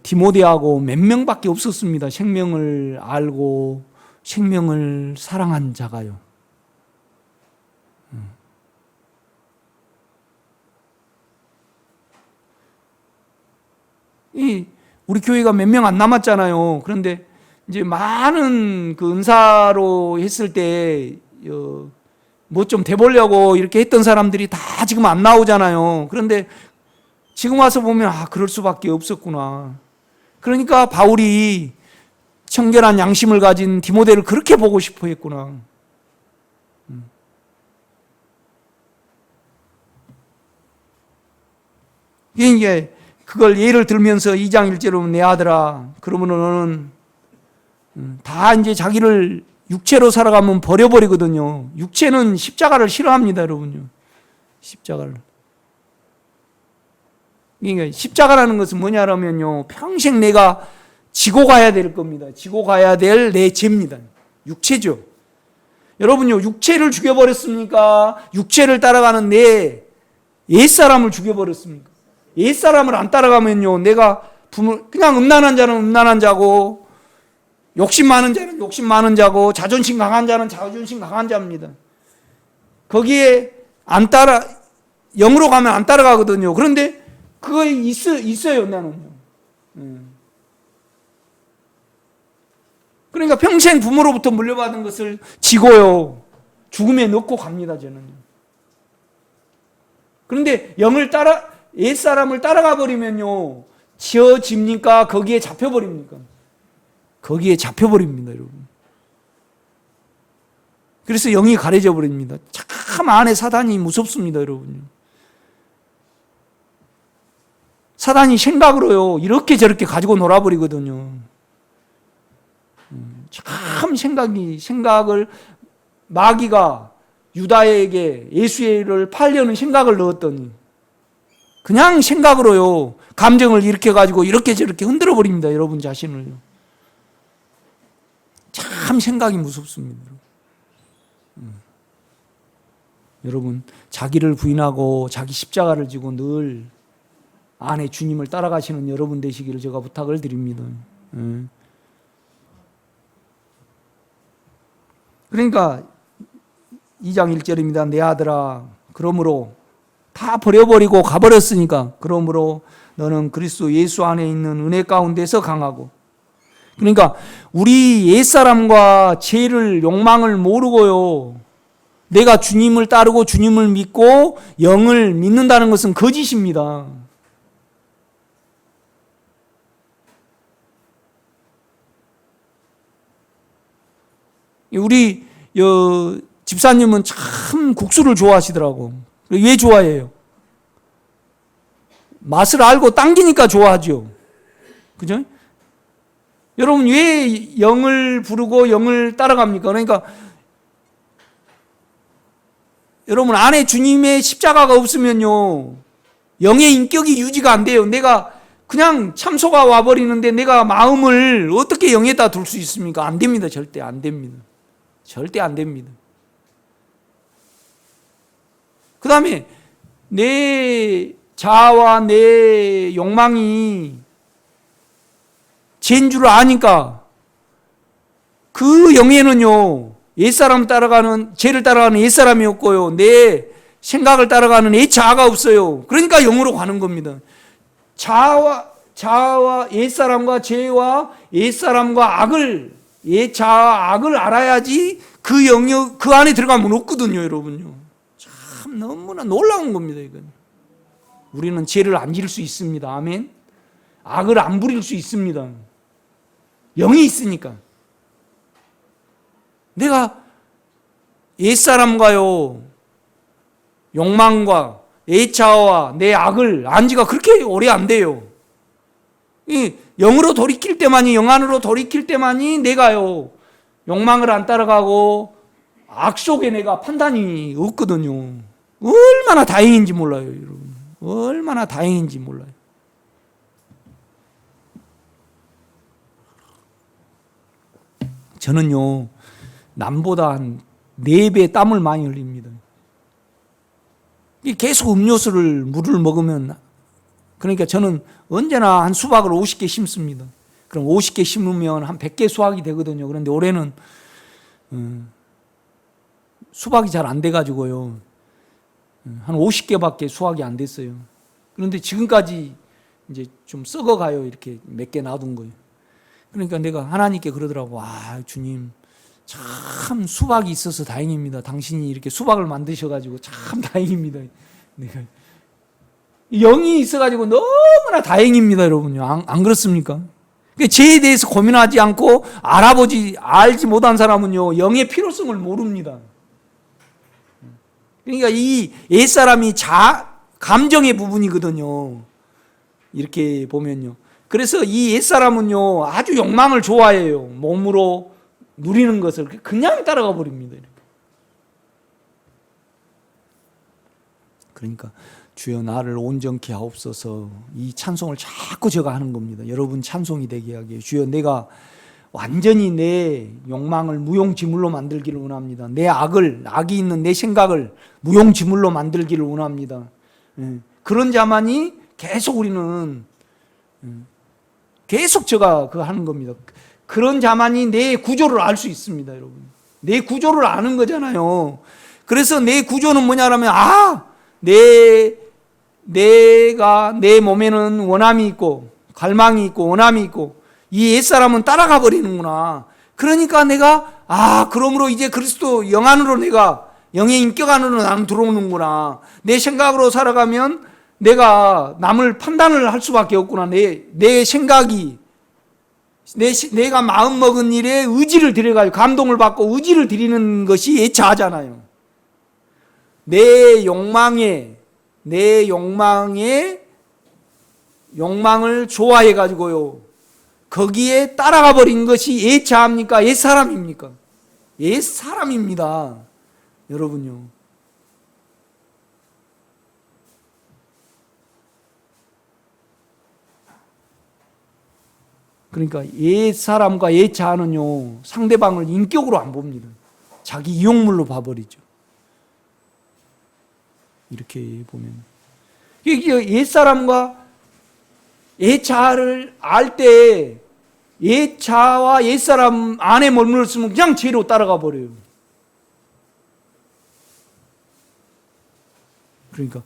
디모데하고 몇 명밖에 없었습니다. 생명을 알고 생명을 사랑한 자가요. 우리 교회가 몇 명 안 남았잖아요. 그런데 이제 많은 그 은사로 했을 때 뭐 좀 돼보려고 이렇게 했던 사람들이 다 지금 안 나오잖아요. 그런데 지금 와서 보면 그럴 수밖에 없었구나. 그러니까 바울이 청결한 양심을 가진 디모데를 그렇게 보고 싶어 했구나. 이게 그걸 예를 들면서 2장 1절로 내 아들아, 그러면 너는 다 이제 자기를 육체로 살아가면 버려버리거든요. 육체는 십자가를 싫어합니다, 여러분요. 십자가를. 그러니까 십자가라는 것은 뭐냐면요, 평생 내가 지고 가야 될 겁니다. 지고 가야 될 내 죄입니다. 육체죠. 여러분요, 육체를 죽여버렸습니까? 육체를 따라가는 내 옛사람을 죽여버렸습니까? 옛사람을 안 따라가면요, 내가 그냥 음란한 자는 음란한 자고, 욕심 많은 자는 욕심 많은 자고, 자존심 강한 자는 자존심 강한 자입니다. 거기에 영으로 가면 안 따라가거든요. 그런데 그거에 있어요, 나는요. 그러니까 평생 부모로부터 물려받은 것을 지고요, 죽음에 넣고 갑니다, 저는요. 그런데 옛사람을 따라가 버리면요, 지어집니까? 거기에 잡혀버립니까? 거기에 잡혀버립니다, 여러분. 그래서 영이 가려져 버립니다. 참 안에 사단이 무섭습니다, 여러분. 사단이 생각으로요, 이렇게 저렇게 가지고 놀아버리거든요. 참 생각을 마귀가 유다에게 예수를 팔려는 생각을 넣었더니 그냥 생각으로요, 감정을 일으켜가지고 이렇게 저렇게 흔들어 버립니다, 여러분 자신을요. 참 생각이 무섭습니다. 여러분, 자기를 부인하고 자기 십자가를 지고 늘 안에 주님을 따라가시는 여러분 되시기를 제가 부탁을 드립니다. 그러니까 2장 1절입니다. 내 아들아, 그러므로 다 버려버리고 가버렸으니까 그러므로 너는 그리스도 예수 안에 있는 은혜 가운데서 강하고. 그러니까 우리 옛사람과 죄를 욕망을 모르고요, 내가 주님을 따르고 주님을 믿고 영을 믿는다는 것은 거짓입니다. 우리 집사님은 참 국수를 좋아하시더라고. 왜 좋아해요? 맛을 알고 당기니까 좋아하죠. 그죠? 여러분 왜 영을 부르고 영을 따라갑니까? 그러니까 여러분 안에 주님의 십자가가 없으면요, 영의 인격이 유지가 안 돼요. 내가 그냥 참소가 와버리는데 내가 마음을 어떻게 영에다 둘 수 있습니까? 안 됩니다. 절대 안 됩니다. 절대 안 됩니다. 그 다음에 내 자아와 내 욕망이 죄인 줄 아니까 그 영에는요, 옛사람 따라가는, 죄를 따라가는 옛사람이 없고요, 내 생각을 따라가는 옛자아가 없어요. 그러니까 영으로 가는 겁니다. 자아와 옛사람과 죄와 옛사람과 악을, 옛자아 악을 알아야지 그 영역, 그 안에 들어가면 없거든요, 여러분요. 참 너무나 놀라운 겁니다, 이건. 우리는 죄를 안 지을 수 있습니다. 아멘. 악을 안 부릴 수 있습니다. 영이 있으니까. 내가 옛사람과요, 욕망과 옛자아와 내 악을 안 지가 그렇게 오래 안 돼요. 이 영으로 돌이킬 때만이, 영 안으로 돌이킬 때만이 내가요, 욕망을 안 따라가고 악 속에 내가 판단이 없거든요. 얼마나 다행인지 몰라요, 여러분. 얼마나 다행인지 몰라요. 저는요, 남보다 한 4배 땀을 많이 흘립니다. 계속 음료수를, 물을 먹으면, 그러니까 저는 언제나 한 수박을 50개 심습니다. 그럼 50개 심으면 한 100개 수확이 되거든요. 그런데 올해는 수박이 잘 안 돼가지고요, 한 50개밖에 수확이 안 됐어요. 그런데 지금까지 이제 좀 썩어가요. 이렇게 몇 개 놔둔 거예요. 그러니까 내가 하나님께 그러더라고. 아, 주님, 참 수박이 있어서 다행입니다. 당신이 이렇게 수박을 만드셔가지고 참 다행입니다. 내가 영이 있어가지고 너무나 다행입니다, 여러분요. 안 그렇습니까? 죄에 대해서 고민하지 않고 알지 못한 사람은요, 영의 필요성을 모릅니다. 그러니까 이 옛사람이 감정의 부분이거든요. 이렇게 보면요. 그래서 이 옛사람은요, 아주 욕망을 좋아해요. 몸으로 누리는 것을 그냥 따라가 버립니다. 그러니까 주여 나를 온전케 하옵소서, 이 찬송을 자꾸 제가 하는 겁니다. 여러분 찬송이 되게 하게. 주여 내가 완전히 내 욕망을 무용지물로 만들기를 원합니다. 내 악이 있는 내 생각을 무용지물로 만들기를 원합니다. 그런 자만이 계속 우리는 계속 제가 그거 하는 겁니다. 그런 자만이 내 구조를 알 수 있습니다, 여러분. 내 구조를 아는 거잖아요. 그래서 내 구조는 뭐냐면, 내가 내 몸에는 원함이 있고 갈망이 있고 원함이 있고 이 옛사람은 따라가 버리는구나. 그러니까 내가 그러므로 이제 그리스도 영 안으로, 내가 영의 인격 안으로 나는 들어오는구나. 내 생각으로 살아가면 내가 남을 판단을 할 수밖에 없구나. 내 생각이, 내가 마음먹은 일에 의지를 들여가지고 감동을 받고 의지를 드리는 것이 옛자아잖아요. 내 욕망을 좋아해가지고요, 거기에 따라가 버린 것이 옛자아입니까? 옛사람입니까? 옛사람입니다, 여러분요. 그러니까 옛사람과 옛자아는요, 상대방을 인격으로 안 봅니다. 자기 이용물로 봐버리죠. 이렇게 보면 옛사람과 옛자아를 알 때 옛자아와 옛사람 안에 머물렀으면 그냥 죄로 따라가 버려요. 그러니까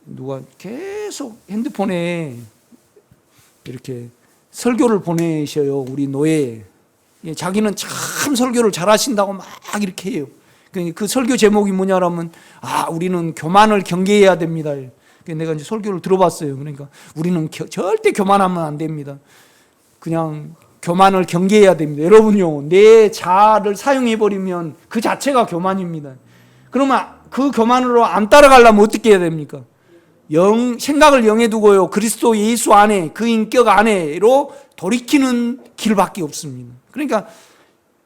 누가 계속 핸드폰에 이렇게 설교를 보내셔요. 우리 노예에. 자기는 참 설교를 잘하신다고 막 이렇게 해요. 그 설교 제목이 뭐냐라면 우리는 교만을 경계해야 됩니다. 내가 이제 설교를 들어봤어요. 그러니까 우리는 절대 교만하면 안 됩니다. 그냥 교만을 경계해야 됩니다. 여러분요, 내 자아를 사용해버리면 그 자체가 교만입니다. 그러면 그 교만으로 안 따라가려면 어떻게 해야 됩니까? 생각을 영에 두고요, 그리스도 예수 안에, 그 인격 안에로 돌이키는 길밖에 없습니다. 그러니까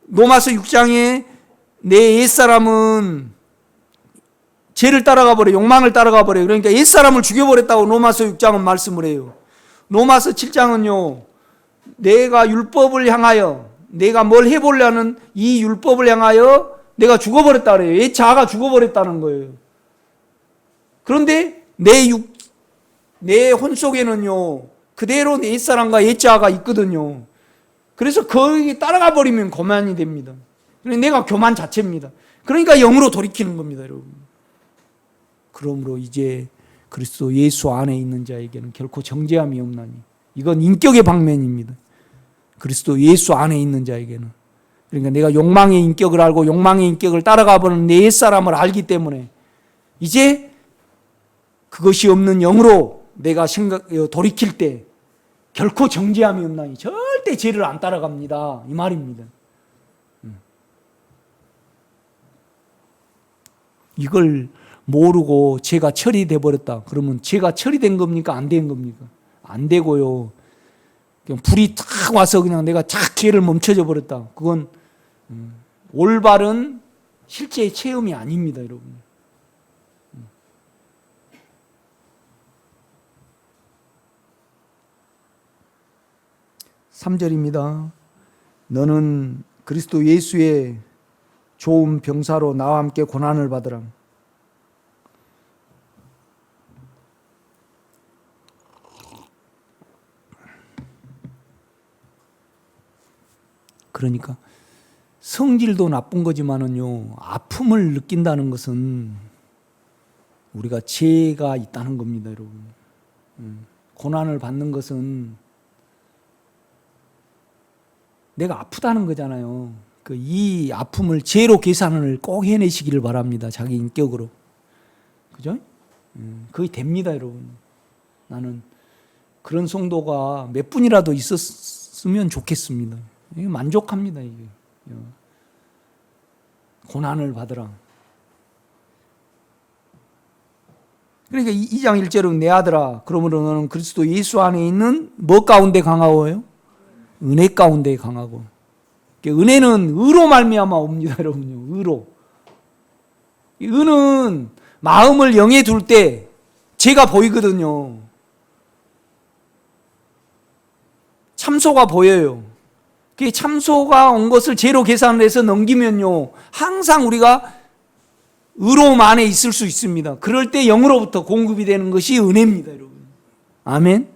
로마서 6장에 내 옛사람은 죄를 따라가 버려, 욕망을 따라가 버려. 그러니까 옛사람을 죽여버렸다고 로마서 6장은 말씀을 해요. 로마서 7장은요, 내가 율법을 향하여, 내가 뭘 해보려는 이 율법을 향하여 내가 죽어버렸다 그래요. 옛 자아가 죽어버렸다는 거예요. 그런데 내 혼 속에는요, 그대로 내 옛사람과 옛자아가 있거든요. 그래서 거기에 따라가 버리면 교만이 됩니다. 내가 교만 자체입니다. 그러니까 영으로 돌이키는 겁니다, 여러분. 그러므로 이제 그리스도 예수 안에 있는 자에게는 결코 정죄함이 없나니, 이건 인격의 방면입니다. 그리스도 예수 안에 있는 자에게는. 그러니까 내가 욕망의 인격을 알고 욕망의 인격을 따라가 보는 내 옛사람을 알기 때문에 이제 그것이 없는 영으로 내가 돌이킬 때 결코 정죄함이 없나니 절대 죄를 안 따라갑니다, 이 말입니다. 이걸 모르고 죄가 처리돼 버렸다 그러면 죄가 처리된 겁니까? 안 된 겁니까? 안 되고요, 그냥 불이 탁 와서 그냥 내가 착 죄를 멈춰져 버렸다, 그건 올바른 실제의 체험이 아닙니다, 여러분. 3절입니다. 너는 그리스도 예수의 좋은 병사로 나와 함께 고난을 받으라. 그러니까 성질도 나쁜 거지만은요, 아픔을 느낀다는 것은 우리가 죄가 있다는 겁니다, 여러분. 고난을 받는 것은 내가 아프다는 거잖아요. 이 아픔을 죄로 계산을 꼭 해내시기를 바랍니다, 자기 인격으로. 그죠? 그게 됩니다, 여러분. 나는 그런 성도가 몇 분이라도 있었으면 좋겠습니다. 만족합니다, 이게. 고난을 받으라. 그러니까 2장 1절은 내 아들아, 그러므로 너는 그리스도 예수 안에 있는 뭐 가운데 강하고요? 은혜 가운데 강하고. 은혜는 의로 말미암아 옵니다, 여러분요. 의로. 의는 마음을 영에 둘 때 죄가 보이거든요. 참소가 보여요. 그 참소가 온 것을 죄로 계산을 해서 넘기면요, 항상 우리가 의로움 안에 있을 수 있습니다. 그럴 때 영으로부터 공급이 되는 것이 은혜입니다, 여러분. 아멘.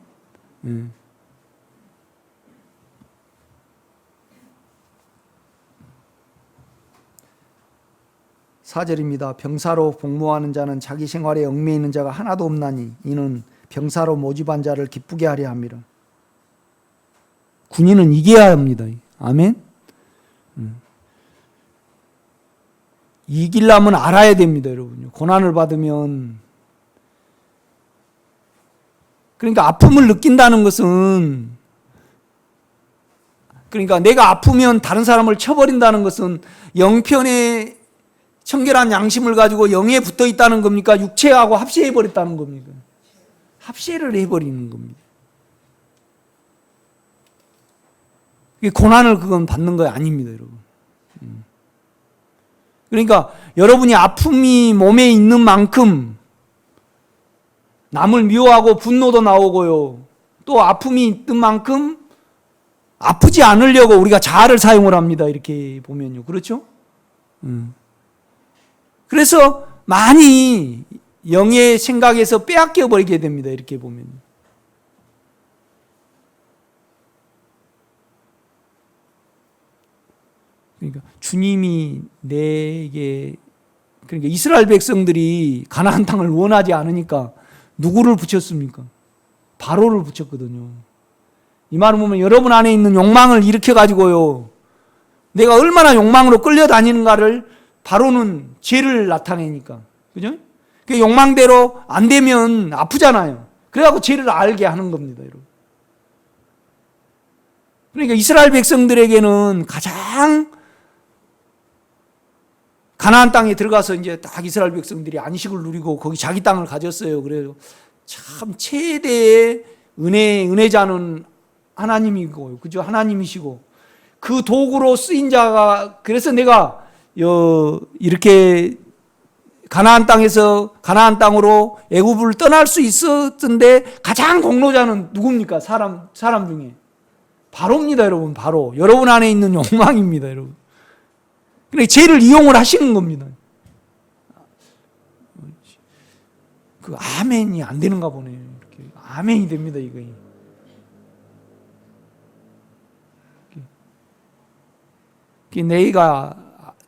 4절입니다. 병사로 복무하는 자는 자기 생활에 얽매이는 있는 자가 하나도 없나니 이는 병사로 모집한 자를 기쁘게 하려 함이라. 군인은 이겨야 합니다. 아멘. 이기려면 알아야 됩니다, 여러분. 고난을 받으면, 그러니까 아픔을 느낀다는 것은, 그러니까 내가 아프면 다른 사람을 쳐버린다는 것은 영편의 청결한 양심을 가지고 영에 붙어 있다는 겁니까? 육체하고 합세해 버렸다는 겁니까? 합세를 해버리는 겁니다. 고난을 그건 받는 거 아닙니다, 여러분. 그러니까 여러분이 아픔이 몸에 있는 만큼 남을 미워하고 분노도 나오고요, 또 아픔이 있는 만큼 아프지 않으려고 우리가 자아를 사용을 합니다, 이렇게 보면요. 그렇죠? 그래서 많이 영의 생각에서 빼앗겨 버리게 됩니다, 이렇게 보면. 그러니까 주님이 내게 그러니까 이스라엘 백성들이 가나안 땅을 원하지 않으니까 누구를 붙였습니까? 바로를 붙였거든요. 이 말을 보면 여러분 안에 있는 욕망을 일으켜가지고요, 내가 얼마나 욕망으로 끌려다니는가를 바로는 죄를 나타내니까. 그죠? 그 욕망대로 안 되면 아프잖아요. 그래갖고 죄를 알게 하는 겁니다, 여러분. 그러니까 이스라엘 백성들에게는 가장 가나안 땅에 들어가서 이제 딱 이스라엘 백성들이 안식을 누리고 거기 자기 땅을 가졌어요. 그래서 참 최대의 은혜자는 하나님이고, 그죠? 하나님이시고, 그 도구로 쓰인 자가, 그래서 내가 이렇게 가나안 땅으로 애굽을 떠날 수 있었던데 가장 공로자는 누굽니까? 사람 중에 바로입니다, 여러분. 바로 여러분 안에 있는 욕망입니다, 여러분. 그러니까 죄를 이용을 하시는 겁니다. 그 아멘이 안 되는가 보네요. 이렇게 아멘이 됩니다, 이거.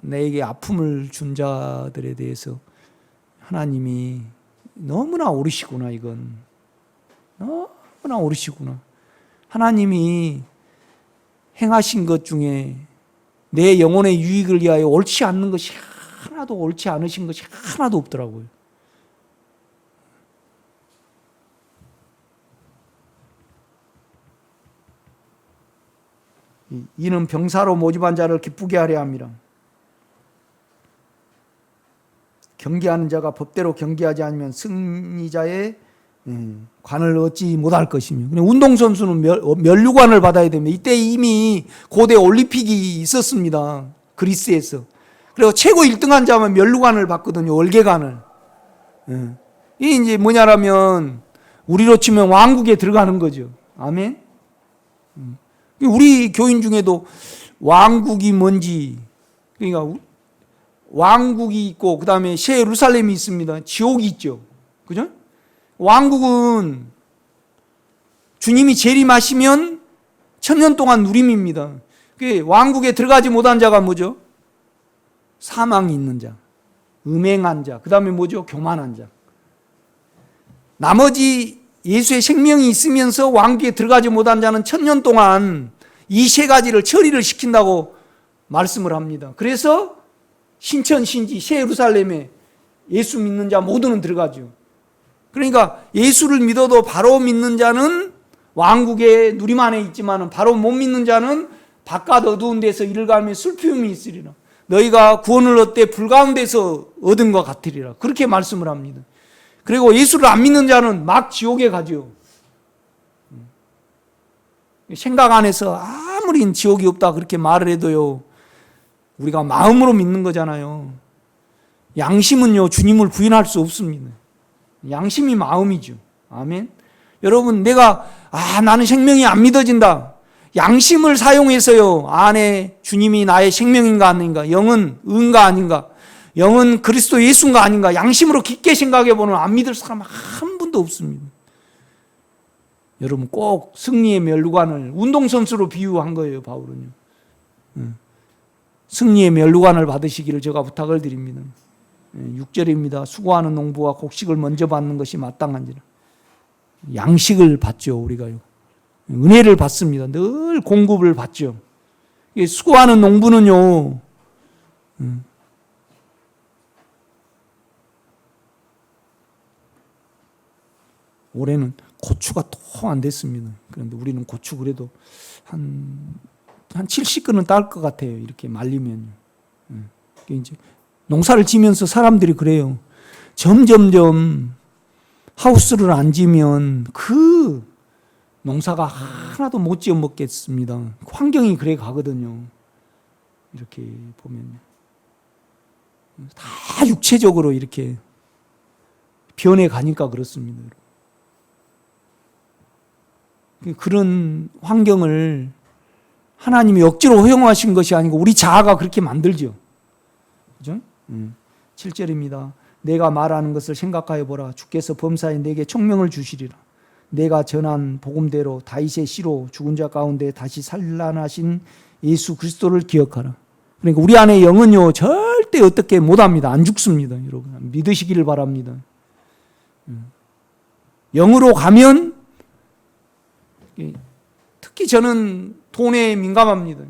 내게 아픔을 준 자들에 대해서 하나님이 너무나 옳으시구나, 이건. 너무나 옳으시구나. 하나님이 행하신 것 중에 내 영혼의 유익을 위하여 옳지 않는 것이 하나도, 옳지 않으신 것이 하나도 없더라고요. 이는 병사로 모집한 자를 기쁘게 하려 함이라. 경계하는 자가 법대로 경계하지 않으면 승리자의 관을 얻지 못할 것이며. 운동선수는 면류관을 받아야 됩니다. 이때 이미 고대 올림픽이 있었습니다, 그리스에서. 그리고 최고 1등한 자만 면류관을 받거든요, 월계관을. 이게 이제 뭐냐라면 우리로 치면 왕국에 들어가는 거죠. 아멘. 우리 교인 중에도 왕국이 뭔지, 그러니까 왕국이 있고 그 다음에 새 예루살렘이 있습니다. 지옥이 있죠. 그죠? 왕국은 주님이 재림하시면 1000년 동안 누림입니다. 왕국에 들어가지 못한 자가 뭐죠? 사망이 있는 자, 음행한 자, 그 다음에 뭐죠? 교만한 자. 나머지 예수의 생명이 있으면서 왕국에 들어가지 못한 자는 1000년 동안 이 세 가지를 처리를 시킨다고 말씀을 합니다. 그래서 신천 신지 새 예루살렘에 예수 믿는 자 모두는 들어가죠. 그러니까 예수를 믿어도 바로 믿는 자는 왕국의 누림 안에 있지만 바로 못 믿는 자는 바깥 어두운 데서 이를 갈며 슬픔이 있으리라. 너희가 구원을 얻되 불 가운데서 얻은 것 같으리라. 그렇게 말씀을 합니다. 그리고 예수를 안 믿는 자는 막 지옥에 가죠. 생각 안에서 아무리 지옥이 없다 그렇게 말을 해도요, 우리가 마음으로 믿는 거잖아요. 양심은요, 주님을 부인할 수 없습니다. 양심이 마음이죠. 아멘. 여러분, 나는 생명이 안 믿어진다. 양심을 사용해서요, 안에 주님이 나의 생명인가 아닌가, 영은 은가 아닌가, 영은 그리스도 예수인가 아닌가, 양심으로 깊게 생각해보는 안 믿을 사람 한 분도 없습니다. 여러분, 꼭 승리의 면류관을 운동선수로 비유한 거예요, 바울은요. 승리의 면류관을 받으시기를 제가 부탁을 드립니다. 6절입니다. 수고하는 농부와 곡식을 먼저 받는 것이 마땅한지라. 양식을 받죠, 우리가요. 은혜를 받습니다. 늘 공급을 받죠. 수고하는 농부는요, 올해는 고추가 또 안 됐습니다. 그런데 우리는 고추 그래도 한 70근은 딸 것 같아요. 이렇게 말리면. 이제 농사를 지면서 사람들이 그래요. 점점점 하우스를 안 지면 그 농사가 하나도 못 지어 먹겠습니다. 환경이 그래 가거든요. 이렇게 보면 다 육체적으로 이렇게 변해 가니까 그렇습니다. 그런 환경을 하나님이 억지로 허용하신 것이 아니고 우리 자아가 그렇게 만들죠. 그죠? 7절입니다. 내가 말하는 것을 생각하여 보라. 주께서 범사에 내게 총명을 주시리라. 내가 전한 복음대로 다윗의 씨로 죽은 자 가운데 다시 살아나신 예수 그리스도를 기억하라. 그러니까 우리 안에 영은요, 절대 절대 어떻게 못합니다. 안 죽습니다. 여러분 믿으시기를 바랍니다. 영으로 가면 특히 저는 돈에 민감합니다.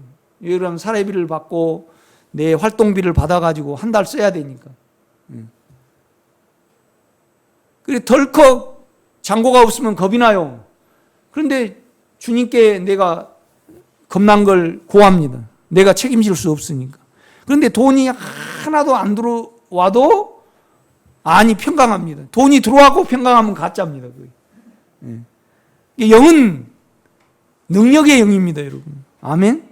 여러분 사례비를 받고 내 활동비를 받아가지고 한 달 써야 되니까. 그래 덜컥 잔고가 없으면 겁이 나요. 그런데 주님께 내가 겁난 걸 고합니다. 내가 책임질 수 없으니까. 그런데 돈이 하나도 안 들어와도 아니 평강합니다. 돈이 들어와고 평강하면 가짜입니다. 영은 능력의 영입니다, 여러분. 아멘.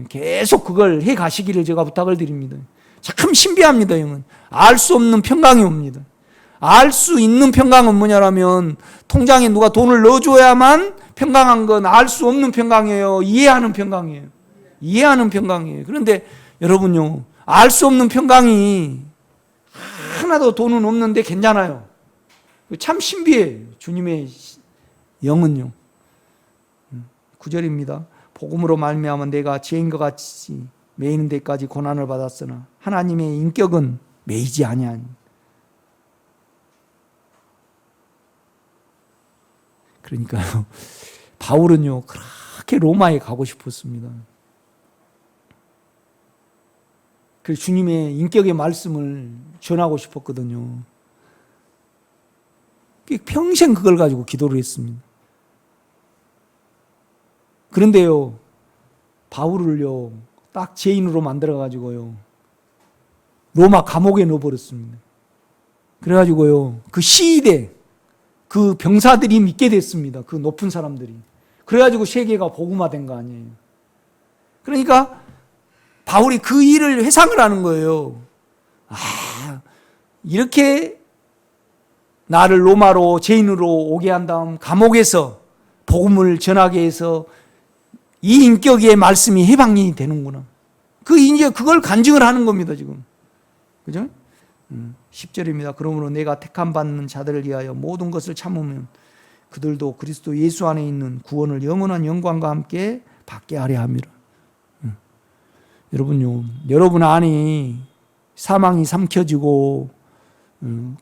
계속 그걸 해 가시기를 제가 부탁을 드립니다. 참 신비합니다, 영은. 알 수 없는 평강이 옵니다. 알 수 있는 평강은 뭐냐라면 통장에 누가 돈을 넣어줘야만 평강한 건 알 수 없는 평강이에요. 이해하는 평강이에요. 이해하는 평강이에요. 그런데 여러분요, 알 수 없는 평강이 하나도 돈은 없는데 괜찮아요. 참 신비해요. 주님의 영은요. 9절입니다. 복음으로 말미암아 내가 죄인과 같이 매이는 데까지 고난을 받았으나 하나님의 인격은 매이지 아니하니. 그러니까요, 바울은요 그렇게 로마에 가고 싶었습니다. 그 주님의 인격의 말씀을 전하고 싶었거든요. 평생 그걸 가지고 기도를 했습니다. 그런데요, 바울을요 딱 죄인으로 만들어가지고요 로마 감옥에 넣어버렸습니다. 그래가지고요 그 시위대 그 병사들이 믿게 됐습니다. 그 높은 사람들이. 그래가지고 세계가 복음화된 거 아니에요. 그러니까 바울이 그 일을 회상을 하는 거예요. 아, 이렇게 나를 로마로 죄인으로 오게 한 다음 감옥에서 복음을 전하게 해서 이 인격의 말씀이 해방이 되는구나. 이제 그걸 간증을 하는 겁니다, 지금. 그죠? 10절입니다. 그러므로 내가 택함 받는 자들을 위하여 모든 것을 참으면 그들도 그리스도 예수 안에 있는 구원을 영원한 영광과 함께 받게 하려 함이라. 여러분요, 여러분 안에 사망이 삼켜지고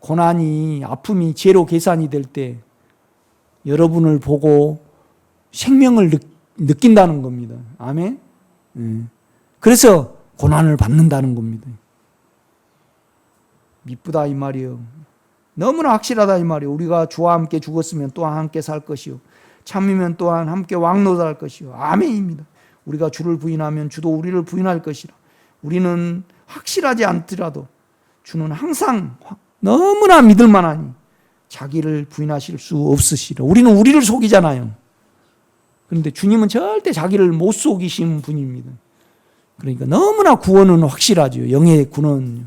고난이 아픔이 죄로 계산이 될 때 여러분을 보고 생명을 느낀다는 겁니다. 아멘. 그래서 고난을 받는다는 겁니다. 미쁘다 이 말이요. 너무나 확실하다 이 말이요. 우리가 주와 함께 죽었으면 또한 함께 살 것이요, 참으면 또한 함께 왕노할 것이요. 아멘입니다. 우리가 주를 부인하면 주도 우리를 부인할 것이라. 우리는 확실하지 않더라도 주는 항상 너무나 믿을 만하니 자기를 부인하실 수 없으시라. 우리는 우리를 속이잖아요. 그런데 주님은 절대 자기를 못 속이시는 분입니다. 그러니까 너무나 구원은 확실하죠. 영의 구원은요.